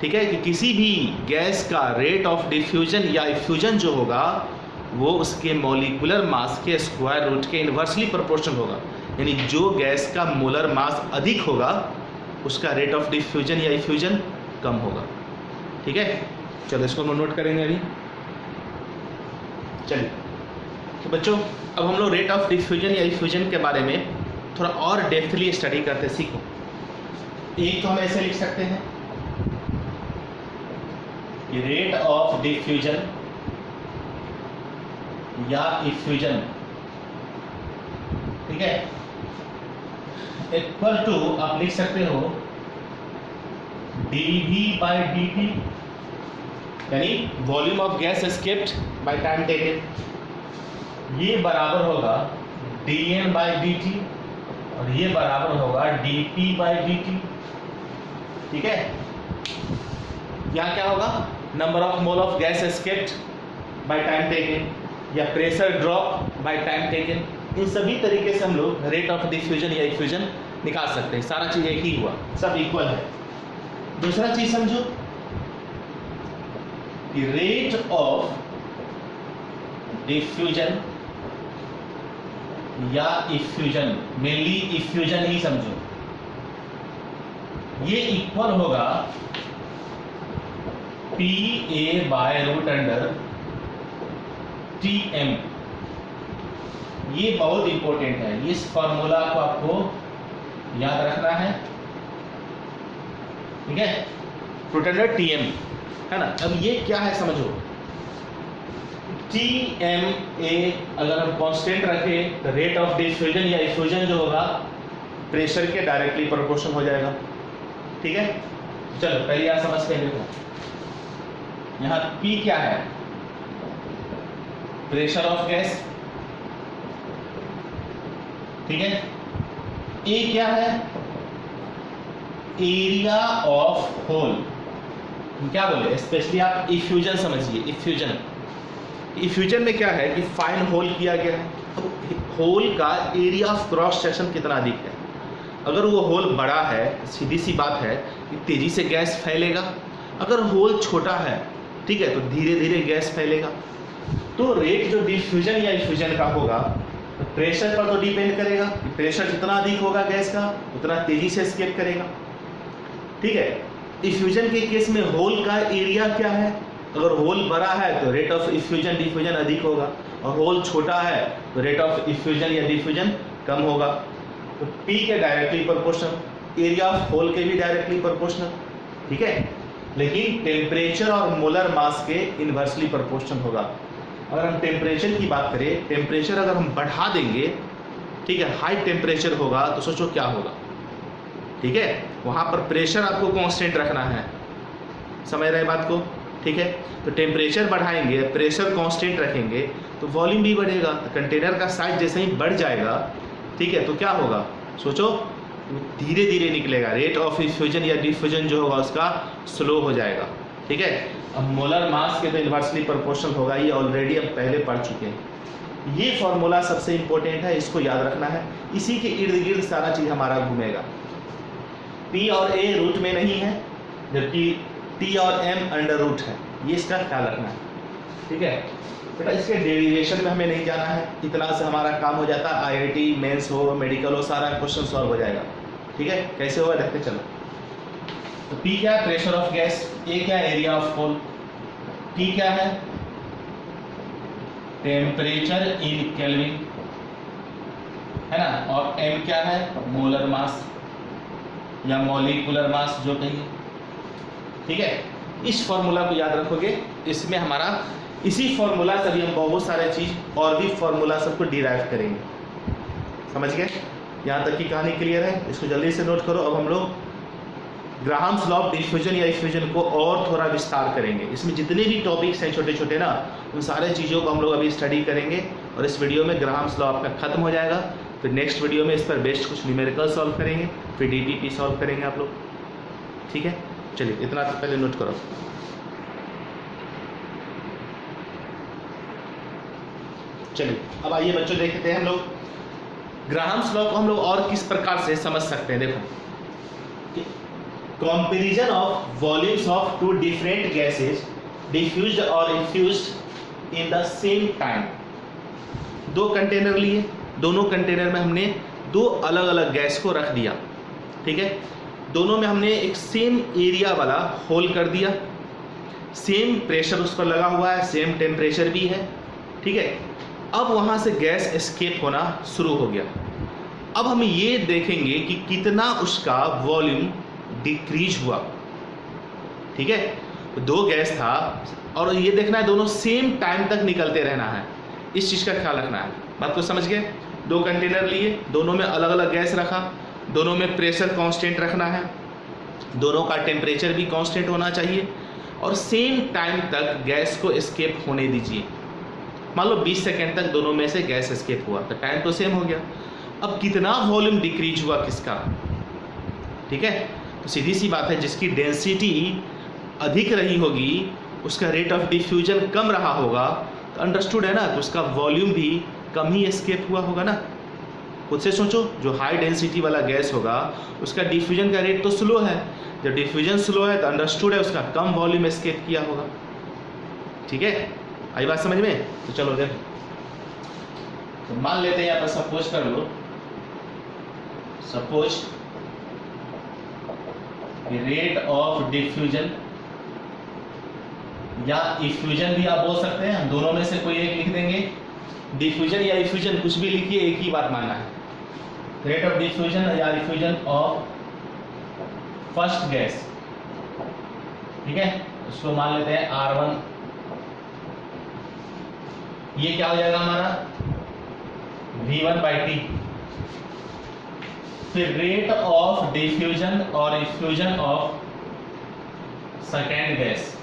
ठीक है, कि किसी भी गैस का रेट ऑफ डिफ्यूजन या इफ्यूजन जो होगा वो उसके मॉलिक्यूलर मास के स्क्वायर रूट के इनवर्सली प्रोपोर्शनल होगा। यानी जो गैस का मोलर मास अधिक होगा उसका रेट ऑफ डिफ्यूजन या इफ्यूजन कम होगा। ठीक है, चलो इसको हम नोट करेंगे अभी। चलिए तो बच्चों अब हम लोग रेट ऑफ डिफ्यूजन या इफ्यूजन के बारे में थोड़ा और डेप्थली स्टडी करते सीखो। एक तो हम ऐसे लिख सकते हैं कि रेट ऑफ डिफ्यूजन या इफ्यूजन, ठीक है, इक्वल टू आप लिख सकते हो dV/dt, यानी volume of gas escaped by time taken. ये बराबर होगा dN/dt और ये बराबर होगा dP/dt। ठीक है, यहाँ क्या होगा, number of mole of gas escaped by time taken या pressure drop by time taken. इन सभी तरीके से हम लोग रेट ऑफ डिफ्यूजन या इफ्यूजन निकाल सकते हैं। सारा चीज एक ही हुआ, सब इक्वल है। दूसरा चीज समझो कि रेट ऑफ डिफ्यूजन या इफ्यूजन, मेनली इफ्यूजन ही समझो, ये इक्वल होगा PA/√TM। ये बहुत इंपॉर्टेंट है, इस फॉर्मूला को आपको याद रखना है। ठीक है, √TM है ना। अब ये क्या है समझो, TMA अगर हम कांस्टेंट रखें तो रेट ऑफ डिफ्यूजन या इफ्यूजन जो होगा प्रेशर के डायरेक्टली प्रोपोर्शनल हो जाएगा। ठीक है, चलो पहले आप समझ के देखो, यहाँ P क्या है, प्रेशर ऑफ गैस। ठीक है, A क्या है, एरिया ऑफ होल। क्या बोले, स्पेशली आप इफ्यूजन समझिए। इफ्यूजन में क्या है कि फाइन होल किया गया है, तो होल का एरिया ऑफ क्रॉस सेक्शन कितना अधिक है। अगर वो होल बड़ा है, सीधी सी बात है कि तेजी से गैस फैलेगा। अगर होल छोटा है, ठीक है, तो धीरे धीरे गैस फैलेगा। तो रेट जो डिफ्यूजन या इफ्यूजन का होगा तो प्रेशर पर तो डिपेंड करेगा कि प्रेशर जितना अधिक होगा गैस का उतना तेजी से एस्केप करेगा। ठीक है, इफ्यूजन के केस में होल का एरिया क्या है, अगर होल बड़ा है तो रेट ऑफ इफ्यूजन डिफ्यूजन अधिक होगा, और होल छोटा है तो रेट ऑफ इफ्यूजन या डिफ्यूजन कम होगा। तो P के directly proportional, area of hole के भी डायरेक्टली प्रोपोर्शनल। ठीक है, लेकिन टेम्परेचर और मोलर मास के इनवर्सली प्रोपोर्शनल होगा। अगर हम टेम्परेचर की बात करें, टेम्परेचर अगर हम बढ़ा देंगे, ठीक है, हाई टेम्परेचर होगा तो सोचो क्या होगा। ठीक है, वहाँ पर प्रेशर आपको कांस्टेंट रखना है, समझ रहे बात को, ठीक है। तो टेम्परेचर बढ़ाएंगे, प्रेशर कांस्टेंट रखेंगे तो वॉल्यूम भी बढ़ेगा। तो कंटेनर का साइज जैसे ही बढ़ जाएगा, ठीक है, तो क्या होगा सोचो, धीरे धीरे निकलेगा, रेट ऑफ इफ्यूजन या डिफ्यूजन जो होगा उसका स्लो हो जाएगा, ठीक है। अब मोलर मास के तो इन्वर्सली प्रोपोर्शनल होगा, ये ऑलरेडी अब पहले पढ़ चुके हैं। ये फॉर्मूला सबसे इंपॉर्टेंट है, इसको याद रखना है, इसी के इर्द गिर्द सारा चीज़ हमारा घूमेगा। P और A रूट में नहीं है, जबकि T और M अंडर रूट है, ये इसका ख्याल रखना है, ठीक है बेटा। इसके डेरिवेशन में हमें नहीं जाना है, इतना से हमारा काम हो जाता है। IIT मेंस हो, मेडिकल हो, सारा क्वेश्चन सॉल्व हो जाएगा, ठीक है। कैसे होगा देखते चलो। तो P क्या है, प्रेशर ऑफ गैस, A क्या है, एरिया ऑफ होल, T क्या है, टेम्परेचर इन केल्विन, है ना, और M क्या है, मोलर मास या मॉलिक्यूलर मास जो कहिए, ठीक है। इस फॉर्मूला को याद रखोगे, इसमें हमारा इसी फॉर्मूला से अभी हम बहुत सारे चीज और भी फॉर्मूला सबको डिराइव करेंगे, समझ गए। यहाँ तक की कहानी क्लियर है, इसको जल्दी से नोट करो। अब हम लोग ग्राहम्स लॉ ऑफ डिफ्यूजन या इफ्यूजन को और थोड़ा विस्तार करेंगे। इसमें जितने भी टॉपिक्स हैं छोटे छोटे ना, उन सारे चीज़ों को हम लोग अभी स्टडी करेंगे। और इस वीडियो में ग्राहम्स लॉ आपका खत्म हो जाएगा, फिर नेक्स्ट वीडियो में इस पर बेस्ड कुछ न्यूमेरिकल सॉल्व करेंगे, फिर DDP सॉल्व करेंगे आप लोग, ठीक है। चलिए इतना तो पहले नोट करो। चलिए अब आइए बच्चों, देखते हैं हम लोग ग्राहम्स लॉ को हम लोग और किस प्रकार से समझ सकते हैं। देखो, comparison of volumes of two different gases diffused और infused in the same time. दो कंटेनर लिए, दोनों कंटेनर में हमने दो अलग अलग गैस को रख दिया, ठीक है। दोनों में हमने एक सेम एरिया वाला होल कर दिया, सेम प्रेशर उस पर लगा हुआ है, सेम टेम्परेचर भी है, ठीक है। अब वहाँ से गैस एस्केप होना शुरू हो गया। अब हम ये देखेंगे कि कितना उसका वॉल्यूम डिक्रीज हुआ, ठीक है। दो गैस था और ये देखना है दोनों सेम टाइम तक निकलते रहना है, इस चीज़ का ख्याल रखना है। बात को समझ गए। दो कंटेनर लिए, दोनों में अलग अलग गैस रखा, दोनों में प्रेशर कांस्टेंट रखना है, दोनों का टेम्परेचर भी कांस्टेंट होना चाहिए और सेम टाइम तक गैस को एस्केप होने दीजिए। मान लो 20 सेकेंड तक दोनों में से गैस एस्केप हुआ तो टाइम तो सेम हो गया। अब कितना वॉल्यूम डिक्रीज हुआ किसका, ठीक है। तो सीधी सी बात है, जिसकी डेंसिटी अधिक रही होगी उसका रेट ऑफ डिफ्यूजन कम रहा होगा, तो अंडरस्टूड है ना, तो उसका वॉल्यूम भी कम ही एस्केप हुआ होगा ना। खुद से सोचो, जो हाई डेंसिटी वाला गैस होगा उसका डिफ्यूजन का रेट तो स्लो है, जब डिफ्यूजन स्लो है तो अंडरस्टूड है उसका कम वॉल्यूम एस्केप किया होगा, ठीक है। आई बात समझ में। तो चलो देखो, तो मान लेते हैं यहाँ पर सपोज कर लो, सपोज रेट ऑफ डिफ्यूजन या इफ्यूजन भी आप बोल सकते हैं, दोनों में से कोई एक लिख देंगे। डिफ्यूजन या इफ्यूजन कुछ भी लिखिए, एक ही बात मानना है। रेट ऑफ डिफ्यूजन या इफ्यूजन ऑफ फर्स्ट गैस, ठीक है, उसको मान लेते हैं R1। ये क्या हो जाएगा हमारा V1/T। फिर रेट ऑफ डिफ्यूजन और effusion of second gas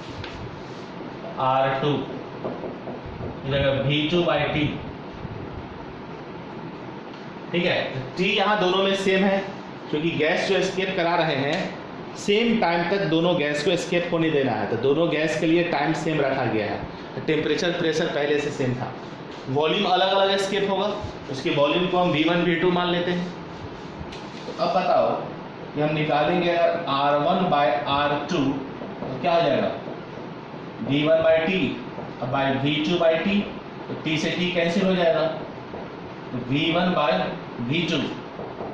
R2, V2/T, ठीक है। T यहाँ दोनों में सेम है, क्योंकि गैस जो एस्केप करा रहे हैं सेम टाइम तक दोनों गैस को एस्केप होने देना है, तो दोनों गैस के लिए टाइम सेम रखा गया है। टेम्परेचर प्रेशर पहले से सेम था, वॉल्यूम अलग अलग एस्केप होगा, उसके वॉल्यूम को हम V1 V2 मान लेते हैं। तो अब बताओ कि हम निकालेंगे अगर R1/R2 तो क्या हो जाएगा V1/T बाय V2/T, तो T से T कैंसिल हो जाएगा, तो V1/V2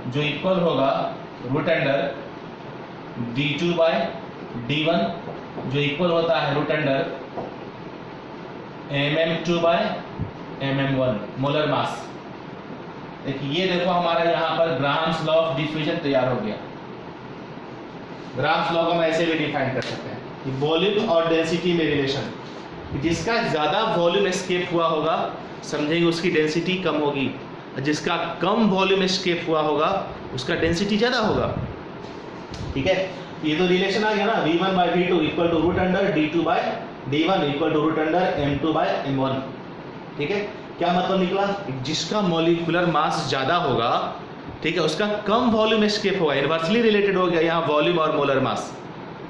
जो इक्वल होगा रूट अंडर D2/D1 जो इक्वल होता है root under mm2/mm1 molar mass. देखिए ये देखो हमारा यहाँ पर ग्राहम्स लॉ ऑफ डिफ्यूजन तैयार हो गया। ग्राहम्स लॉ को हम ऐसे भी डिफाइन कर सकते हैं कि वॉल्यूम और डेंसिटी में रिलेशन, जिसका ज़्यादा वॉल्यूम एस्केप हुआ होगा समझेंगे उसकी डेंसिटी कम होगी, जिसका कम वॉल्यूम एस्केप हुआ होगा उसका डेंसिटी ज़्यादा होगा, ठीक है। ये तो रिलेशन आ गया ना, V1 by V2 equal to root under D2 by D1 equal to root under M2 by M1। ठीक है, क्या मतलब निकला? जिसका मॉलिक्यूलर मास ज्यादा होगा, ठीक है, उसका कम वॉल्यूम एस्केप होगा। इनवर्सली रिलेटेड हो गया यहाँ वॉल्यूम और मोलर मास।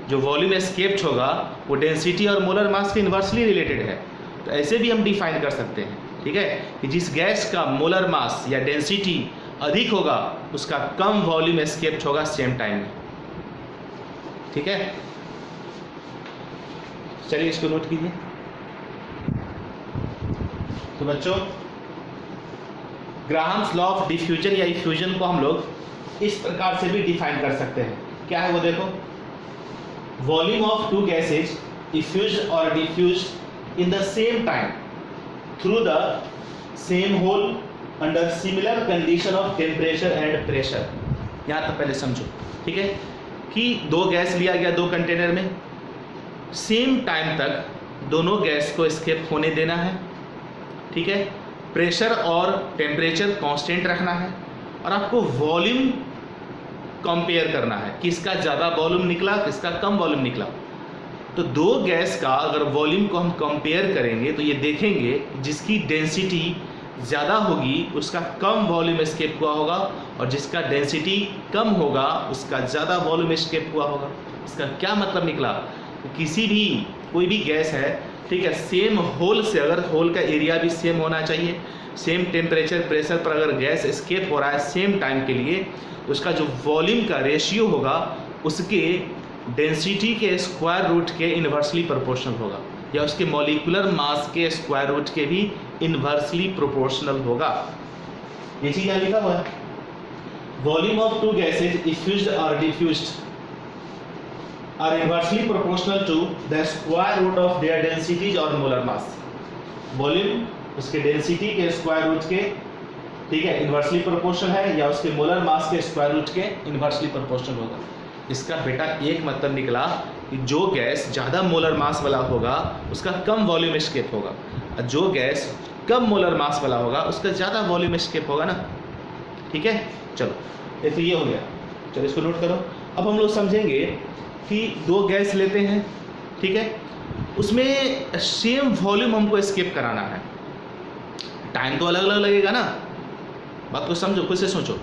जो वॉल्यूम एस्केप्ड होगा वो डेंसिटी और मोलर मास के इनवर्सली रिलेटेड है। तो ऐसे भी हम डिफाइन कर सकते हैं, ठीक है, कि जिस गैस का मोलर मास या डेंसिटी अधिक होगा उसका कम वॉल्यूम एस्केप्ड होगा सेम टाइम में। ठीक है, चलिए इसको नोट कीजिए। तो बच्चों, ग्राहम्स लॉ ऑफ डिफ्यूजन या इफ्यूजन को हम लोग इस प्रकार से भी डिफाइन कर सकते हैं। क्या है वो देखो, volume of two gases effused और diffused in the same time through the same hole under similar condition of temperature and pressure. यहाँ तक पहले समझो, ठीक है, कि दो गैस लिया गया दो कंटेनर में, सेम टाइम तक दोनों गैस को एस्केप होने देना है। ठीक है, प्रेशर और टेम्परेचर कांस्टेंट रखना है और आपको वॉल्यूम कंपेयर करना है, किसका ज़्यादा वॉल्यूम निकला किसका कम वॉल्यूम निकला। तो दो गैस का अगर वॉल्यूम को हम कंपेयर करेंगे तो ये देखेंगे जिसकी डेंसिटी ज़्यादा होगी उसका कम वॉल्यूम एस्केप हुआ होगा और जिसका डेंसिटी कम होगा उसका ज़्यादा वॉल्यूम एस्केप हुआ होगा। इसका क्या मतलब निकला? तो किसी भी कोई भी गैस है, ठीक है, सेम होल से, अगर होल का एरिया भी सेम होना चाहिए, सेम टेम्परेचर प्रेशर पर अगर गैस एस्केप हो रहा है सेम टाइम के लिए, उसका जो वॉल्यूम का रेशियो होगा उसके डेंसिटी के स्क्वायर रूट के इन्वर्सली प्रोपोर्शनल होगा या उसके मॉलिक्यूलर मास के स्क्वायर रूट के भी इन्वर्सली प्रोपोर्शनल होगा। ये चीज यहाँ लिखा हुआ है, volume of two gases effused और diffused are inversely proportional to the square root of their densities और molar mass। वॉल्यूम उसके डेंसिटी के स्क्वायर रूट के, ठीक है, इन्वर्सली प्रोपोर्शनल है या उसके मोलर मास के स्क्वायर रूट के इन्वर्सली प्रोपोर्शनल होगा। इसका बेटा एक मतलब निकला कि जो गैस ज़्यादा मोलर मास वाला होगा उसका कम वॉल्यूम एस्केप होगा और जो गैस कम मोलर मास वाला होगा उसका ज़्यादा वॉल्यूम एस्केप होगा ना। ठीक है, चलो ये तो ये हो गया। चलो इसको नोट करो। अब हम लोग समझेंगे कि दो गैस लेते हैं, ठीक है, उसमें सेम वॉल्यूम हमको एस्केप कराना है, टाइम तो अलग अलग लगेगा ना। बात को समझो, खुद से सोचो।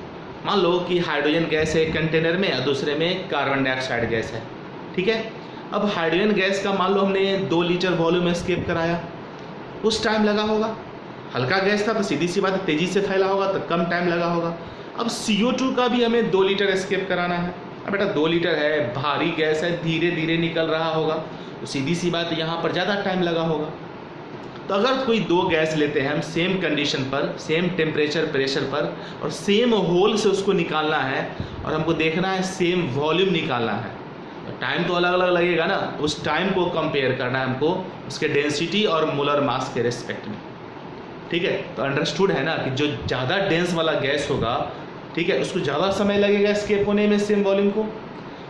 मान लो कि हाइड्रोजन गैस है एक कंटेनर में और दूसरे में कार्बन डाइऑक्साइड गैस है, ठीक है। अब हाइड्रोजन गैस का मान लो हमने 2 लीटर वॉल्यूम एस्केप कराया, उस टाइम लगा होगा। हल्का गैस था तो सीधी सी बात है तेज़ी से फैला होगा तो कम टाइम लगा होगा। अब CO2 का भी हमें 2 लीटर एस्केप कराना है। अब बेटा 2 लीटर है, भारी गैस है, धीरे धीरे निकल रहा होगा तो सीधी सी बात यहाँ पर ज़्यादा टाइम लगा होगा। तो अगर कोई दो गैस लेते हैं हम सेम कंडीशन पर, सेम टेम्परेचर प्रेशर पर और सेम होल से उसको निकालना है और हमको देखना है सेम वॉल्यूम निकालना है, तो टाइम तो अलग अलग लगेगा ना। उस टाइम को कंपेयर करना है हमको उसके डेंसिटी और मोलर मास के रेस्पेक्ट में। ठीक है, तो अंडरस्टूड है ना कि जो ज़्यादा डेंस वाला गैस होगा, ठीक है, उसको ज़्यादा समय लगेगा एस्केप होने में सेम वॉल्यूम को,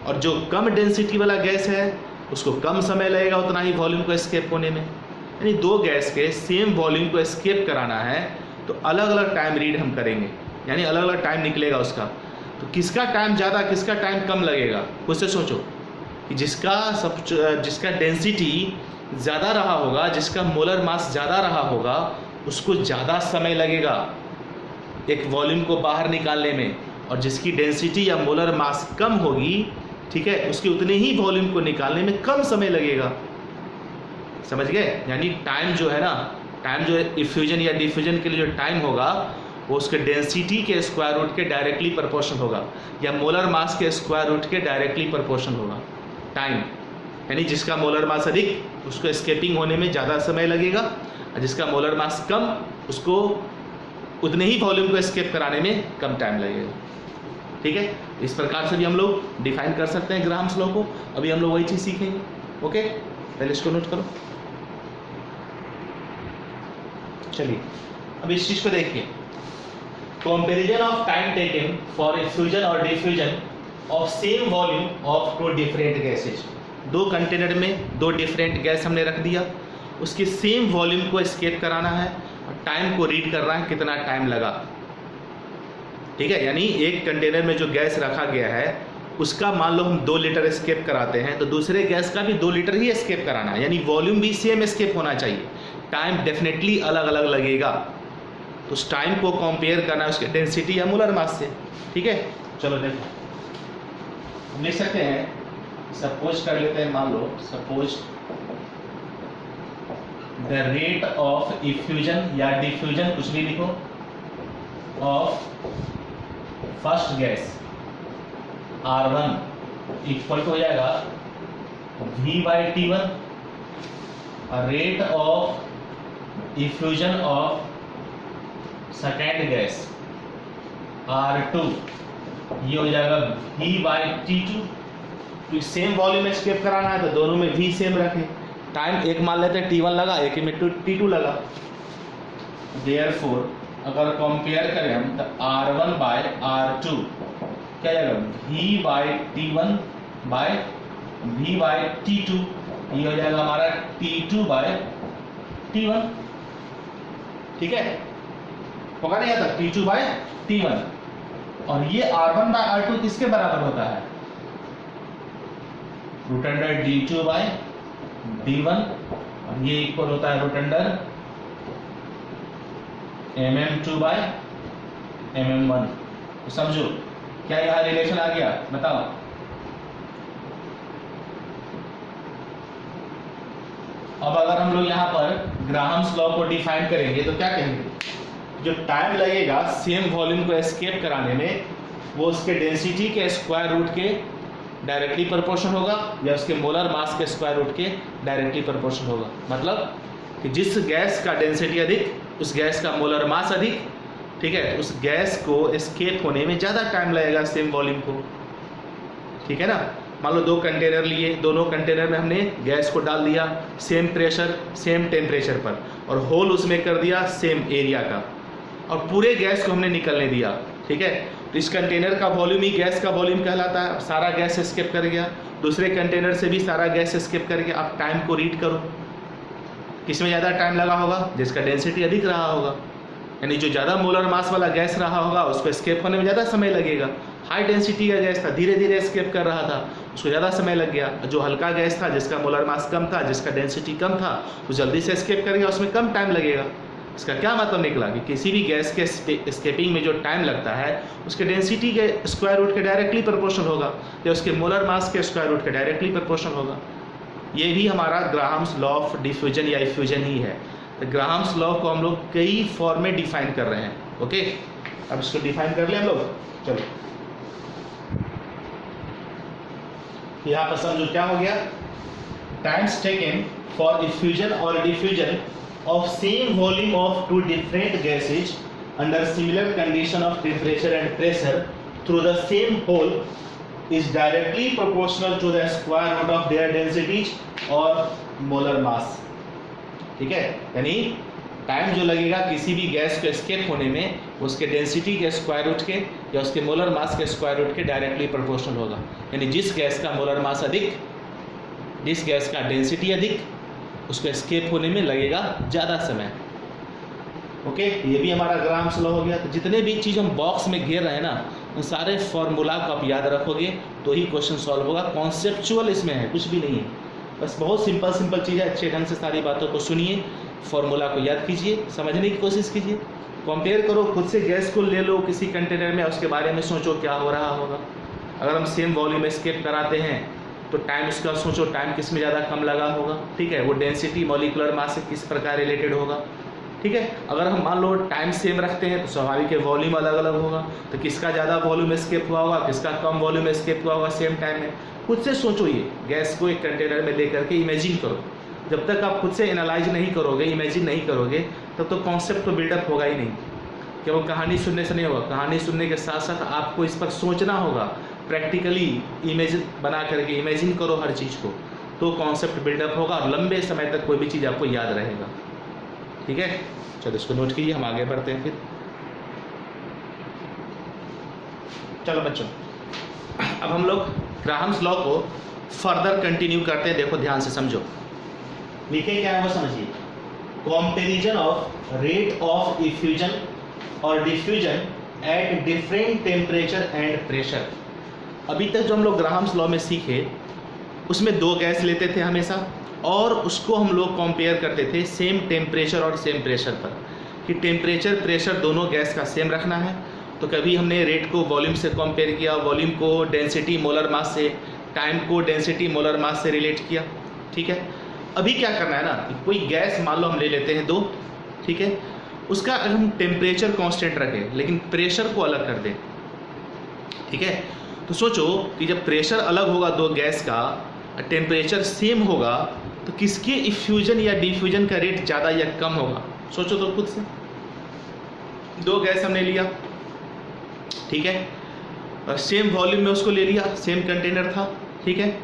और जो कम डेंसिटी वाला गैस है उसको कम समय लगेगा उतना ही वॉल्यूम को एस्केप होने में। यानी दो गैस के सेम वॉल्यूम को एस्केप कराना है तो अलग अलग टाइम रीड हम करेंगे, यानी अलग अलग टाइम निकलेगा उसका। तो किसका टाइम ज़्यादा किसका टाइम कम लगेगा, खुद से सोचो कि जिसका डेंसिटी ज़्यादा रहा होगा, जिसका मोलर मास ज़्यादा रहा होगा उसको ज़्यादा समय लगेगा एक वॉल्यूम को बाहर निकालने में, और जिसकी डेंसिटी या मोलर मास कम होगी, ठीक है, उसके उतने ही वॉल्यूम को निकालने में कम समय लगेगा। समझ गए? यानी टाइम जो है ना, टाइम जो है इफ्यूजन या डिफ्यूजन के लिए जो टाइम होगा वो उसके डेंसिटी के स्क्वायर रूट के डायरेक्टली प्रोपोर्शनल होगा या मोलर मास के स्क्वायर रूट के डायरेक्टली प्रोपोर्शनल होगा टाइम। यानी जिसका मोलर मास अधिक उसको एस्केपिंग होने में ज़्यादा समय लगेगा और जिसका मोलर मास कम उसको उतने ही वॉल्यूम को एस्केप कराने में कम टाइम लगेगा। ठीक है, इस प्रकार से भी हम लोग डिफाइन कर सकते हैं ग्राहम्स लॉ को। अभी हम लोग वही चीज़ सीखेंगे। ओके, पहले इसको नोट करो। चलिए अब इस चीज़ को देखिए, comparison of time taken for effusion और diffusion of same volume of 2 different gases. 2 container में 2 डिफरेंट गैस हमने रख दिया, उसके सेम वॉल्यूम को एस्केप कराना है और टाइम को रीड करना है कितना टाइम लगा। ठीक है, यानी एक कंटेनर में जो गैस रखा गया है उसका मान लो हम 2 लीटर एस्केप कराते हैं तो दूसरे गैस का भी 2 लीटर ही एस्केप कराना है, यानी वॉल्यूम भी सेम एस्केप होना चाहिए, टाइम डेफिनेटली अलग अलग लगेगा। तो उस टाइम को कंपेयर करना है उसके डेंसिटी या मोलर मास से। ठीक है, चलो देखो हम लिख सकते हैं, सपोज कर लेते हैं, मान लो suppose the rate of effusion या डिफ्यूजन, कुछ भी लिखो, of first gas R1 equal हो जाएगा V/T1, rate of effusion of second gas R2 ये हो जाएगा V/T2। तो सेम वॉल्यूम एस्केप कराना है तो दोनों में V सेम रखें, टाइम एक मान लेते हैं T1 लगा, एक में T2 लगा। देयरफॉर अगर कंपेयर करें हम तो R1/R2 क्या जाएगा V/T1 V/T2, ये हो जाएगा हमारा T2/T1। ठीक है, होगा नहीं आता T2/T1। और ये R1/R2 किसके बराबर होता है, रूट अंडर D2/D1, और ये इक्वल होता है रूट अंडर MM2/MM1। तो समझो क्या यहां रिलेशन आ गया, बताओ। अब अगर हम लोग यहाँ पर ग्राहम्स लॉ को डिफाइन करेंगे तो क्या कहेंगे, जो टाइम लगेगा सेम वॉल्यूम को एस्केप कराने में वो उसके डेंसिटी के स्क्वायर रूट के डायरेक्टली प्रोपोर्शन होगा या उसके मोलर मास के स्क्वायर रूट के डायरेक्टली प्रोपोर्शन होगा। मतलब कि जिस गैस का डेंसिटी अधिक उस गैस का मोलर मास अधिक, ठीक है, उस गैस को एस्केप होने में ज़्यादा टाइम लगेगा सेम वॉल्यूम को। ठीक है ना, मान लो 2 कंटेनर लिए, दोनों कंटेनर में हमने गैस को डाल दिया सेम प्रेशर सेम टेम्परेचर पर, और होल उसमें कर दिया सेम एरिया का, और पूरे गैस को हमने निकलने दिया। ठीक है, तो इस कंटेनर का वॉल्यूम ही गैस का वॉल्यूम कहलाता है। सारा गैस एस्केप कर गया, दूसरे कंटेनर से भी सारा गैस एस्केप कर गया। आप टाइम को रीड करो, किसमें ज़्यादा टाइम लगा होगा, जिसका डेंसिटी अधिक रहा होगा, यानी जो ज़्यादा मोलर मास वाला गैस रहा होगा उसको एस्केप होने में ज़्यादा समय लगेगा। हाई डेंसिटी का गैस था, धीरे धीरे एस्केप कर रहा था, उसको ज़्यादा समय लग गया। जो हल्का गैस था, जिसका मोलर मास कम था, जिसका डेंसिटी कम था, वो जल्दी से एस्केप कर गया, उसमें कम टाइम लगेगा। इसका क्या मतलब निकला कि किसी भी गैस के एस्केपिंग में जो टाइम लगता है उसके डेंसिटी के स्क्वायर रूट के डायरेक्टली प्रोपोर्शनल होगा या उसके मोलर मास के स्क्वायर रूट के डायरेक्टली प्रोपोर्शनल होगा। ये भी हमारा ग्राहम्स लॉ ऑफ डिफ्यूजन या इफ्यूजन ही है। तो ग्राहम्स लॉ को हम लोग कई फॉर्म में डिफाइन कर रहे हैं। ओके, अब इसको डिफाइन कर ले हम लोग। चलो यहाँ पर समझो क्या हो गया, टाइम्स टेकन फॉर इफ्यूजन और diffusion of same volume of 2 different gases under similar condition of temperature and pressure through the same hole is directly proportional to the square root of their densities or molar mass। ठीक है, यानी time जो लगेगा किसी भी gas को escape होने में उसके डेंसिटी के स्क्वायर रूट के या उसके मोलर मास के स्क्वायर रूट के डायरेक्टली प्रोपोर्शनल होगा। यानी जिस गैस का मोलर मास अधिक, जिस गैस का डेंसिटी अधिक, उसको एस्केप होने में लगेगा ज़्यादा समय। ओके, ये भी हमारा ग्राहम्स लॉ हो गया। तो जितने भी चीज़ हम बॉक्स में घेर रहे हैं ना, उन सारे फॉर्मूला को आप याद रखोगे तो ही क्वेश्चन सॉल्व होगा। कॉन्सेप्चुअल इसमें है, कुछ भी नहीं है, बस बहुत सिंपल सिंपल चीज़ है। अच्छे ढंग से सारी बातों को सुनिए, फॉर्मूला को याद कीजिए, समझने की कोशिश कीजिए, कंपेयर करो, खुद से गैस को ले लो किसी कंटेनर में, उसके बारे में सोचो क्या हो रहा होगा। अगर हम सेम वॉल्यूम एस्केप कराते हैं तो टाइम उसका सोचो, टाइम किस में ज़्यादा कम लगा होगा। ठीक है, वो डेंसिटी मॉलिक्यूलर मास से किस प्रकार रिलेटेड होगा। ठीक है, अगर हम मान लो टाइम सेम रखते हैं तो स्वाभाविक है वॉल्यूम अलग अलग होगा, तो किसका ज़्यादा वॉल्यूम एस्केप हुआ होगा, किसका कम वॉल्यूम एस्केप हुआ होगा सेम टाइम में। खुद से सोचो, ये गैस को एक कंटेनर में लेकर के इमेजिन करो। जब तक आप खुद से एनालाइज नहीं करोगे, इमेजिन नहीं करोगे, तब तो कॉन्सेप्ट तो बिल्डअप होगा ही नहीं। केवल कहानी सुनने से नहीं होगा, कहानी सुनने के साथ साथ आपको इस पर सोचना होगा, प्रैक्टिकली इमेज बना करके इमेजिन करो हर चीज़ को, तो कॉन्सेप्ट बिल्डअप होगा और लंबे समय तक कोई भी चीज़ आपको याद रहेगा। ठीक है, चलो इसको नोट कीजिए, हम आगे बढ़ते हैं फिर। चलो बच्चों, अब हम लोग ग्राहम्स लॉ को फर्दर कंटिन्यू करते हैं। देखो ध्यान से समझो, लिखे क्या है वो समझिए। Comparison of rate of effusion और diffusion at different temperature and pressure. अभी तक जो हम लोग ग्राहम्स लॉ में सीखे उसमें दो गैस लेते थे हमेशा, और उसको हम लोग कंपेयर करते थे सेम टेम्परेचर और सेम प्रेशर पर, कि टेम्परेचर प्रेशर दोनों गैस का सेम रखना है। तो कभी हमने रेट को वॉल्यूम से कंपेयर किया, वॉल्यूम को डेंसिटी मोलर मास से, टाइम को डेंसिटी मोलर मास से रिलेट किया। ठीक है, अभी क्या करना है ना, कोई गैस मान लो हम ले लेते हैं दो, ठीक है, उसका अगर हम टेम्परेचर कांस्टेंट रखें लेकिन प्रेशर को अलग कर दें, ठीक है, तो सोचो कि जब प्रेशर अलग होगा दो गैस का, टेम्परेचर सेम होगा, तो किसके इफ्यूजन या डिफ्यूजन का रेट ज़्यादा या कम होगा? सोचो तो खुद से। दो गैस हमने लिया, ठीक है, और सेम वॉल्यूम में उसको ले लिया, सेम कंटेनर था, ठीक है,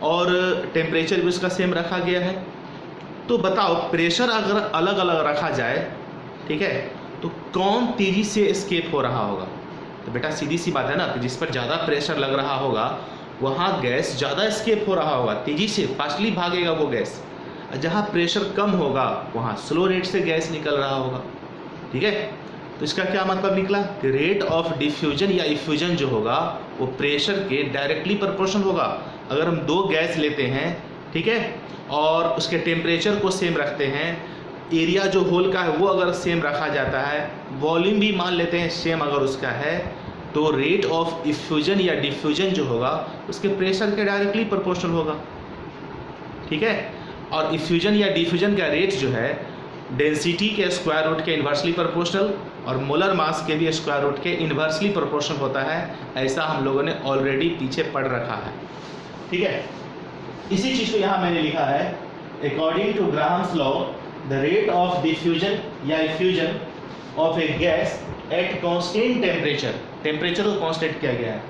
और टेम्परेचर भी उसका सेम रखा गया है। तो बताओ प्रेशर अगर अलग अलग रखा जाए, ठीक है, तो कौन तेज़ी से एस्केप हो रहा होगा? तो बेटा सीधी सी बात है ना कि जिस पर ज़्यादा प्रेशर लग रहा होगा वहाँ गैस ज़्यादा एस्केप हो रहा होगा, तेज़ी से फास्टली भागेगा वो गैस। जहाँ प्रेशर कम होगा वहाँ स्लो रेट से गैस निकल रहा होगा। ठीक है, तो इसका क्या मतलब निकला कि रेट ऑफ डिफ्यूजन या इफ्यूजन जो होगा वो प्रेशर के डायरेक्टली प्रोपोर्शनल होगा। अगर हम दो गैस लेते हैं, ठीक है, और उसके टेम्परेचर को सेम रखते हैं, एरिया जो होल का है वो अगर सेम रखा जाता है, वॉल्यूम भी मान लेते हैं सेम अगर उसका है, तो रेट ऑफ इफ्यूजन या डिफ्यूजन जो होगा उसके प्रेशर के डायरेक्टली प्रोपोर्शनल होगा। ठीक है, और इफ्यूजन या डिफ्यूजन का रेट जो है डेंसिटी के स्क्वायर रूट के इन्वर्सली प्रोपोर्शनल और मोलर मास के भी स्क्वायर रूट के इन्वर्सली प्रोपोर्शनल होता है। ऐसा हम लोगों ने ऑलरेडी पीछे पढ़ रखा है। ठीक है, इसी चीज़ को यहाँ मैंने लिखा है, according to Graham's law the rate of diffusion या effusion of a gas at constant temperature, temperature को कांस्टेंट किया गया है,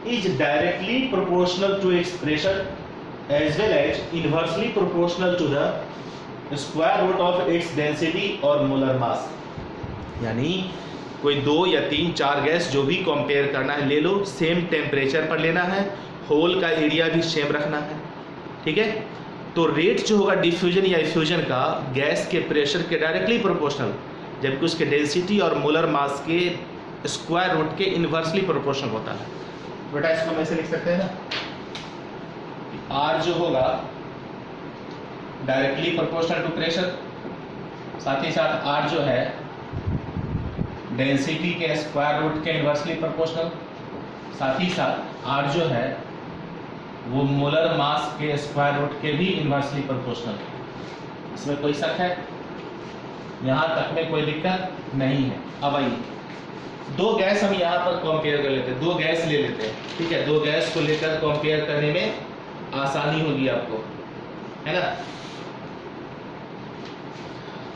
is directly proportional to its pressure as well as inversely proportional to the square root of its density और molar mass. यानी कोई दो या तीन चार गैस जो भी कंपेयर करना है ले लो, सेम टेम्परेचर पर लेना है, होल का एरिया भी सेम रखना है। ठीक है, तो रेट जो होगा डिफ्यूजन या इफ्यूजन का गैस के प्रेशर के डायरेक्टली प्रोपोर्शनल, जबकि उसके डेंसिटी और मोलर मास के स्क्वायर रूट के इन्वर्सली प्रोपोर्शनल होता है। बेटा इसको हम ऐसे लिख सकते हैं ना, आर जो होगा डायरेक्टली प्रोपोर्शनल टू प्रेशर, साथ ही साथ आर जो है डेंसिटी के स्क्वायर रूट के इन्वर्सली प्रोपोर्शनल, साथ ही साथ आर जो है वो मोलर मास के स्क्वायर रूट के भी इन्वर्सली प्रोपोर्शनल। इसमें कोई शक है? यहाँ तक में कोई दिक्कत नहीं है। अब आइए दो गैस हम यहाँ पर कंपेयर कर लेते हैं, दो गैस ले लेते हैं। ठीक है, दो गैस को लेकर कंपेयर करने में आसानी होगी आपको, है ना।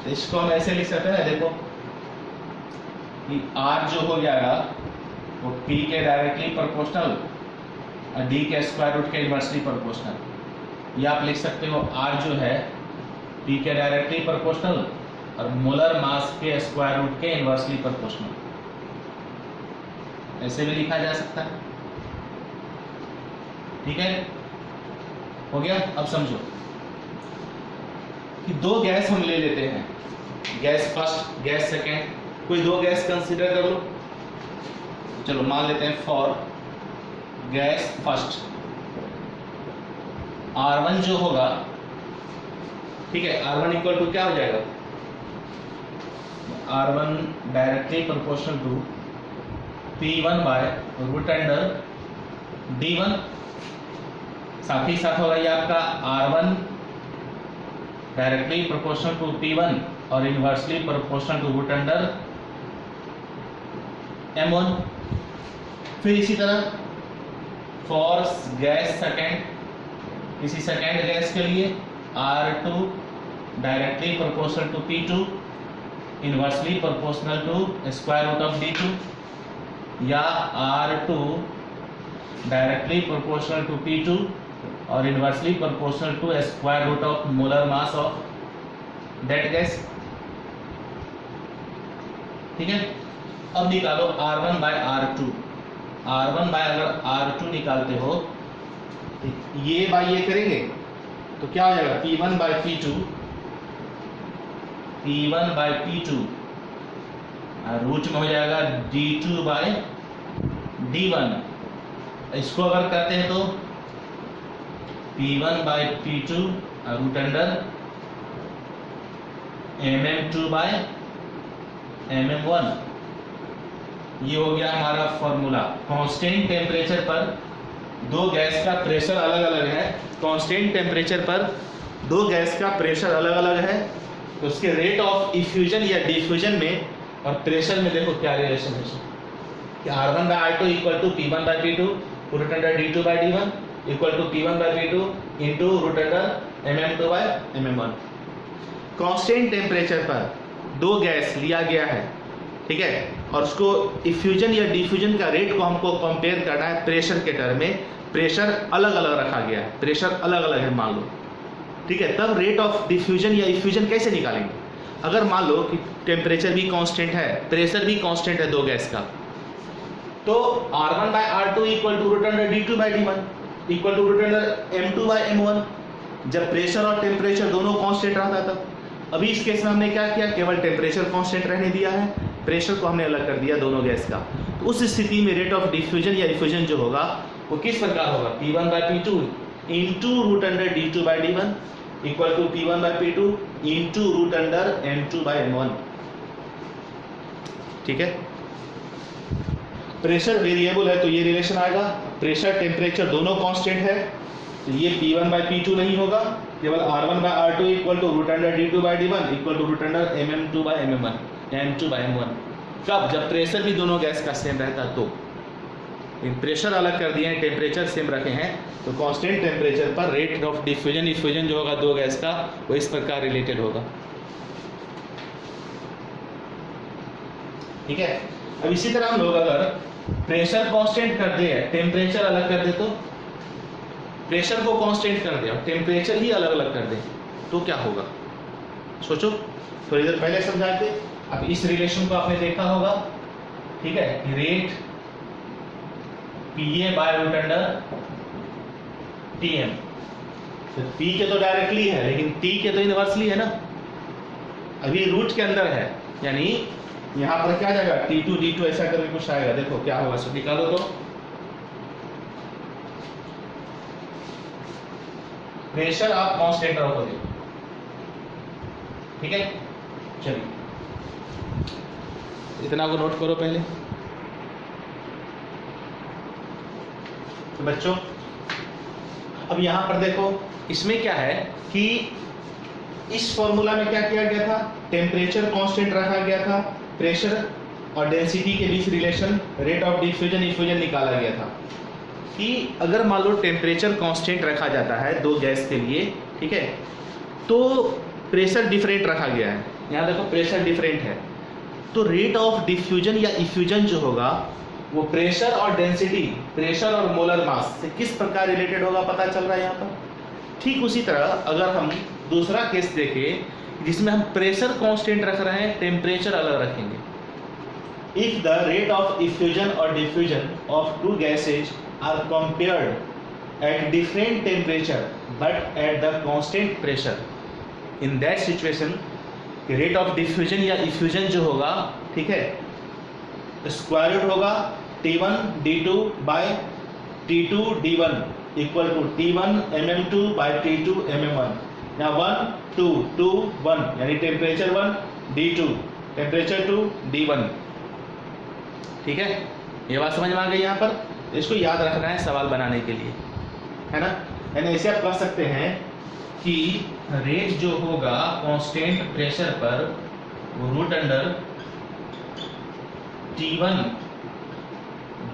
तो इसको हम ऐसे लिख सकते हैं ना, देखो कि R जो हो जाएगा वो P के डायरेक्टली प्रोपोर्शनल और D के स्क्वायर रूट के इन्वर्सली प्रोपोर्शनल। या आप लिख सकते हो R जो है P के डायरेक्टली प्रोपोर्शनल और मोलर मास के स्क्वायर रूट के इन्वर्सली प्रोपोर्शनल। ऐसे भी लिखा जा सकता है। ठीक है, हो गया। अब समझो कि दो गैस हम ले लेते हैं, गैस फर्स्ट, गैस सेकेंड, कोई दो गैस कंसीडर कर लो। चलो मान लेते हैं फॉर गैस फर्स्ट, R1 जो होगा, ठीक है, R1 इक्वल टू क्या हो जाएगा, R1 directly proportional to P1 by root under D1। साथ ही साथ होगा ये आपका R1 directly proportional to P1 और inversely proportional to root under M1। फिर इसी तरह फॉर गैस सेकेंड, किसी सेकेंड गैस के लिए R2 directly proportional to P2 inversely proportional to square root of D2, या R2 directly proportional to P2 और inversely proportional to square root of molar mass of that gas. ठीक है, अब निकालो R1 by R2। R1 bye अगर R2 निकालते हो, ये बाय ये करेंगे तो क्या हो जाएगा, P1 bye P2, P1 bye P2 root में हो जाएगा D2 बाय D1। इसको अगर करते हैं तो P1/P2 रूट अंडर mm2/mm1। ये हो गया हमारा फॉर्मूला। कांस्टेंट टेम्परेचर पर दो गैस का प्रेशर अलग अलग है, कांस्टेंट टेम्परेचर पर दो गैस का प्रेशर अलग अलग है, तो उसके रेट ऑफ इफ्यूजन या डिफ्यूजन में और प्रेशर में देखो क्या रिलेशन है कि R1/R2 equal to P1/P2 root under D2/D1 equal to P1/P2 into root under mm2/mm1। Constant temperature पर दो गैस लिया गया है, ठीक है, और उसको इफ्यूजन या डिफ्यूजन का रेट को हमको कंपेयर करना है प्रेशर के टर्म में। प्रेशर अलग अलग रखा गया है, प्रेशर अलग अलग है मान लो, ठीक है। तब रेट ऑफ डिफ्यूजन या इफ्यूजन कैसे निकालेंगे? अगर मान लो कि टेम्परेचर भी कांस्टेंट है, प्रेशर भी कांस्टेंट है दो गैस का, तो R1/R2 equal to root under D2/D1 equal to root under M2/M1, जब प्रेशर और टेम्परेचर दोनों कांस्टेंट रहता था। अभी इस केस में हमने क्या किया, केवल टेम्परेचर कांस्टेंट रहने दिया है, प्रेशर को हमने अलग कर दिया दोनों गैस का। तो उस स्थिति में रेट ऑफ डिफ्यूजन या इफ्यूजन जो होगा वो किस प्रकार होगा, P1/P2 into root under D2/D1 equal to P1/P2 into root under M2/M1, ठीक है। प्रेशर वेरिएबल है तो ये रिलेशन आएगा, प्रेशर टेम्परेचर दोनों कांस्टेंट है तो ये P1/P2 नहीं होगा, केवल R1/R2 equal to root under D2/D1 equal to root under MM2/MM1 M2/M1। कब? जब प्रेशर भी दोनों गैस का सेम रहता तो। प्रेशर अलग कर दिए हैं, टेम्परेचर सेम रखे हैं, तो कांस्टेंट टेम्परेचर पर रेट ऑफ डिफ्यूजन इफ्यूजन जो होगा दो गैस का वो इस प्रकार रिलेटेड होगा, ठीक है। अब इसी तरह हम लोग अगर प्रेशर कांस्टेंट कर दे, टेम्परेचर अलग कर दे, तो प्रेशर को कांस्टेंट कर दे और टेम्परेचर ही अलग अलग कर दे तो क्या होगा, सोचो। थोड़ी देर पहले समझाए थे, अब इस रिलेशन को आपने देखा होगा, ठीक है। रेट PA/रूट अंडर TM, तो P के तो डायरेक्टली है लेकिन T के तो इनवर्सली है ना, अभी रूट के अंदर है, यानी यहां पर क्या जाएगा T2 D2 ऐसा करके कुछ आएगा। देखो क्या होगा, सो निकालो तो प्रेशर आप कांस्टेंट रखोगे, ठीक है। चलिए इतना को नोट करो पहले। तो बच्चों अब यहां पर देखो, इसमें क्या है कि इस फॉर्मूला में क्या किया गया था, टेम्परेचर कांस्टेंट रखा गया था, प्रेशर और डेंसिटी के बीच relation rate of diffusion effusion निकाला गया था कि अगर मान लो टेम्परेचर कांस्टेंट रखा जाता है दो गैस के लिए, ठीक है, तो प्रेशर डिफरेंट रखा गया है। यहाँ देखो प्रेशर डिफरेंट है, तो रेट ऑफ डिफ्यूजन या इफ्यूजन जो होगा वो प्रेशर और डेंसिटी, प्रेशर और मोलर मास से किस प्रकार रिलेटेड होगा पता चल रहा है यहाँ पर। ठीक उसी तरह अगर हम दूसरा केस देखें जिसमें हम प्रेशर कांस्टेंट रख रहे हैं, टेम्परेचर अलग रखेंगे। If the rate of effusion और diffusion of two gases are compared at different temperature but at the constant pressure, in that situation rate of diffusion या इफ्यूजन जो होगा, ठीक है, स्क्वायर रूट होगा T1 D2 bye T2 D1 equal to T1 mm2 bye T2 mm1। यहाँ 1 2 2 1 यानी temperature 1 D2 temperature 2 D1, ठीक है। ये बात समझ में आ गई यहाँ पर, इसको याद रखना है सवाल बनाने के लिए, है ना। यानी ऐसे आप कह सकते हैं कि रेट जो होगा कांस्टेंट प्रेशर पर वो root under T1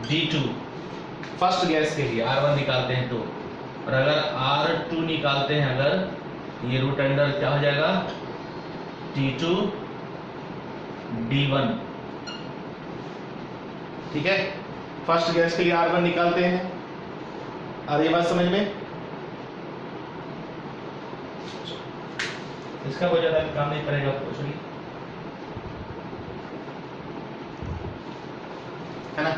D2 first gas के लिए R1 निकालते हैं तो, और अगर R2 निकालते हैं अगर, ये रूट अंडर क्या हो जाएगा T2 D1, ठीक है। फर्स्ट गैस के लिए R1 निकालते हैं, और ये बात समझ में, इसका कोई ज्यादा काम नहीं करेगा, कुछ नहीं, है ना।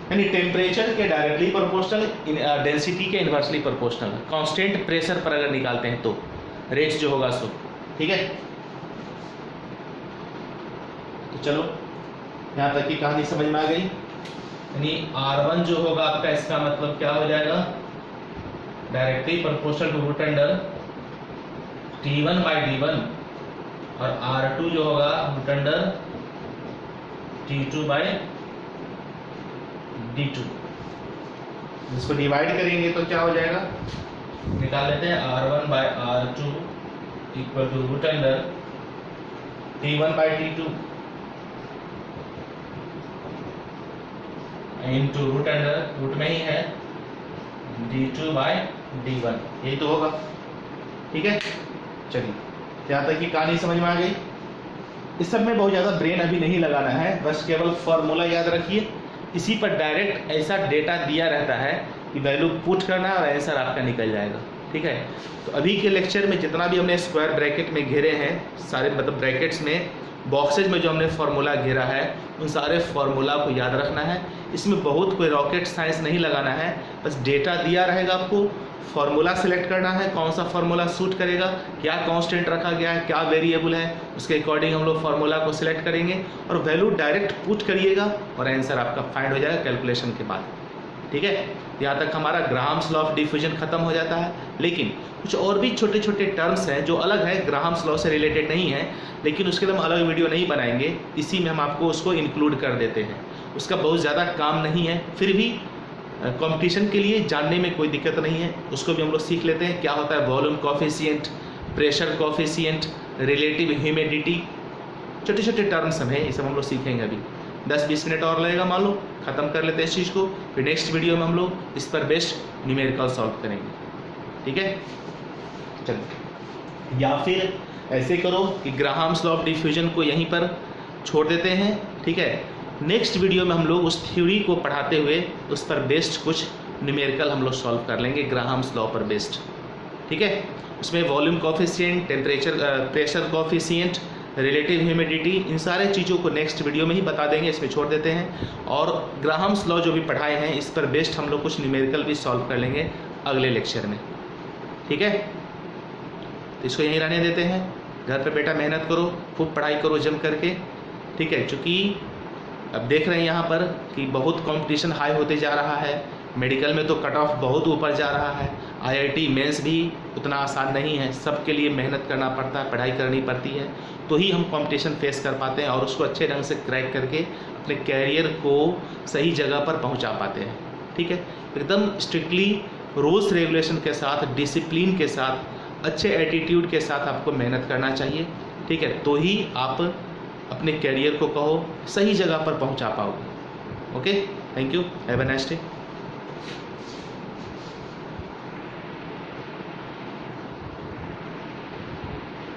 यानी टेम्परेचर के डायरेक्टली प्रोपोर्शनल, डेंसिटी के इनवर्सली प्रोपोर्शनल, कांस्टेंट प्रेशर पर अगर निकालते हैं तो रेट जो होगा सो, ठीक है। तो चलो यहाँ तक की कहानी समझ में आ गई। यानी R1 जो होगा आपका, इसका मतलब क्या हो जाएगा, directly proportional to root under T1 by D1, और R2 जो होगा root under T2 by D2। इसको डिवाइड करेंगे तो क्या हो जाएगा, निकाल लेते हैं, R1 by R2 equal to root under T1 by T2 into root under, root में ही है, D2 बाई D1, यही तो होगा। ठीक है, चलिए यहाँ तक की कहानी समझ में आ गई। इस सब में बहुत ज़्यादा ब्रेन अभी नहीं लगाना है, बस केवल फॉर्मूला याद रखिए। इसी पर डायरेक्ट ऐसा डेटा दिया रहता है कि वैल्यू पुट करना है और आंसर आपका निकल जाएगा। ठीक है, तो अभी के लेक्चर में जितना भी हमने स्क्वायर ब्रैकेट में घेरे हैं, सारे मतलब ब्रैकेट्स में, बॉक्सेज में जो हमने फार्मूला घेरा है, उन सारे फार्मूला को याद रखना है। इसमें बहुत कोई रॉकेट साइंस नहीं लगाना है, बस डेटा दिया रहेगा आपको, फार्मूला सेलेक्ट करना है, कौन सा फार्मूला सूट करेगा, क्या कांस्टेंट रखा गया है, क्या वेरिएबल है, उसके अकॉर्डिंग हम लोग फार्मूला को सिलेक्ट करेंगे और वैल्यू डायरेक्ट पुट करिएगा और आंसर आपका फाइंड हो जाएगा कैलकुलेशन के बाद। ठीक है, यहाँ तक हमारा ग्राहम्स लॉ ऑफ डिफ्यूजन खत्म हो जाता है। लेकिन कुछ और भी छोटे छोटे टर्म्स हैं जो अलग है, ग्राहम्स लॉ से रिलेटेड नहीं है, लेकिन उसके लिए हम अलग वीडियो नहीं बनाएंगे, इसी में हम आपको उसको इंक्लूड कर देते हैं। उसका बहुत ज़्यादा काम नहीं है, फिर भी कंपटीशन के लिए जानने में कोई दिक्कत नहीं है, उसको भी हम लोग सीख लेते हैं। क्या होता है volume coefficient, pressure coefficient, relative humidity, छोटे छोटे टर्म्स हैं, ये सब हम लोग सीखेंगे। अभी 10-20 मिनट और लगेगा, मान लो ख़त्म कर लेते हैं इस चीज़ को, फिर नेक्स्ट वीडियो में हम लोग इस पर बेस्ड न्यूमेरिकल सॉल्व करेंगे। ठीक है, चलो, या फिर ऐसे करो कि ग्राहम्स लॉ ऑफ डिफ्यूजन को यहीं पर छोड़ देते हैं। ठीक है, नेक्स्ट वीडियो में हम लोग उस थ्योरी को पढ़ाते हुए उस पर बेस्ड कुछ न्यूमेरिकल हम लोग सॉल्व कर लेंगे, ग्राहम्स लॉ पर बेस्ड। ठीक है, उसमें volume coefficient, temperature, pressure coefficient, relative humidity, इन सारे चीज़ों को नेक्स्ट वीडियो में ही बता देंगे, इसमें छोड़ देते हैं। और ग्राहम्स लॉ जो भी पढ़ाए हैं, इस पर बेस्ड हम लोग कुछ न्यूमेरिकल भी सॉल्व कर लेंगे अगले लेक्चर में। ठीक है, तो इसको यहीं रहने देते हैं। घर पे बेटा मेहनत करो, खूब पढ़ाई करो जम करके। ठीक है, चूँकि अब देख रहे हैं यहाँ पर कि बहुत कंपटीशन हाई होते जा रहा है, मेडिकल में तो कट ऑफ बहुत ऊपर जा रहा है, IIT मेंस भी उतना आसान नहीं है, सबके लिए मेहनत करना पड़ता है, पढ़ाई करनी पड़ती है, तो ही हम कंपटीशन फेस कर पाते हैं और उसको अच्छे ढंग से क्रैक करके अपने कैरियर को सही जगह पर पहुंचा पाते हैं। ठीक है, एकदम स्ट्रिक्टली रूल्स रेगुलेशन के साथ, डिसिप्लिन के साथ, अच्छे एटीट्यूड के साथ आपको मेहनत करना चाहिए। ठीक है, तो ही आप अपने कैरियर को कहो सही जगह पर पहुंचा पाओगे। Okay, thank you, have a nice day.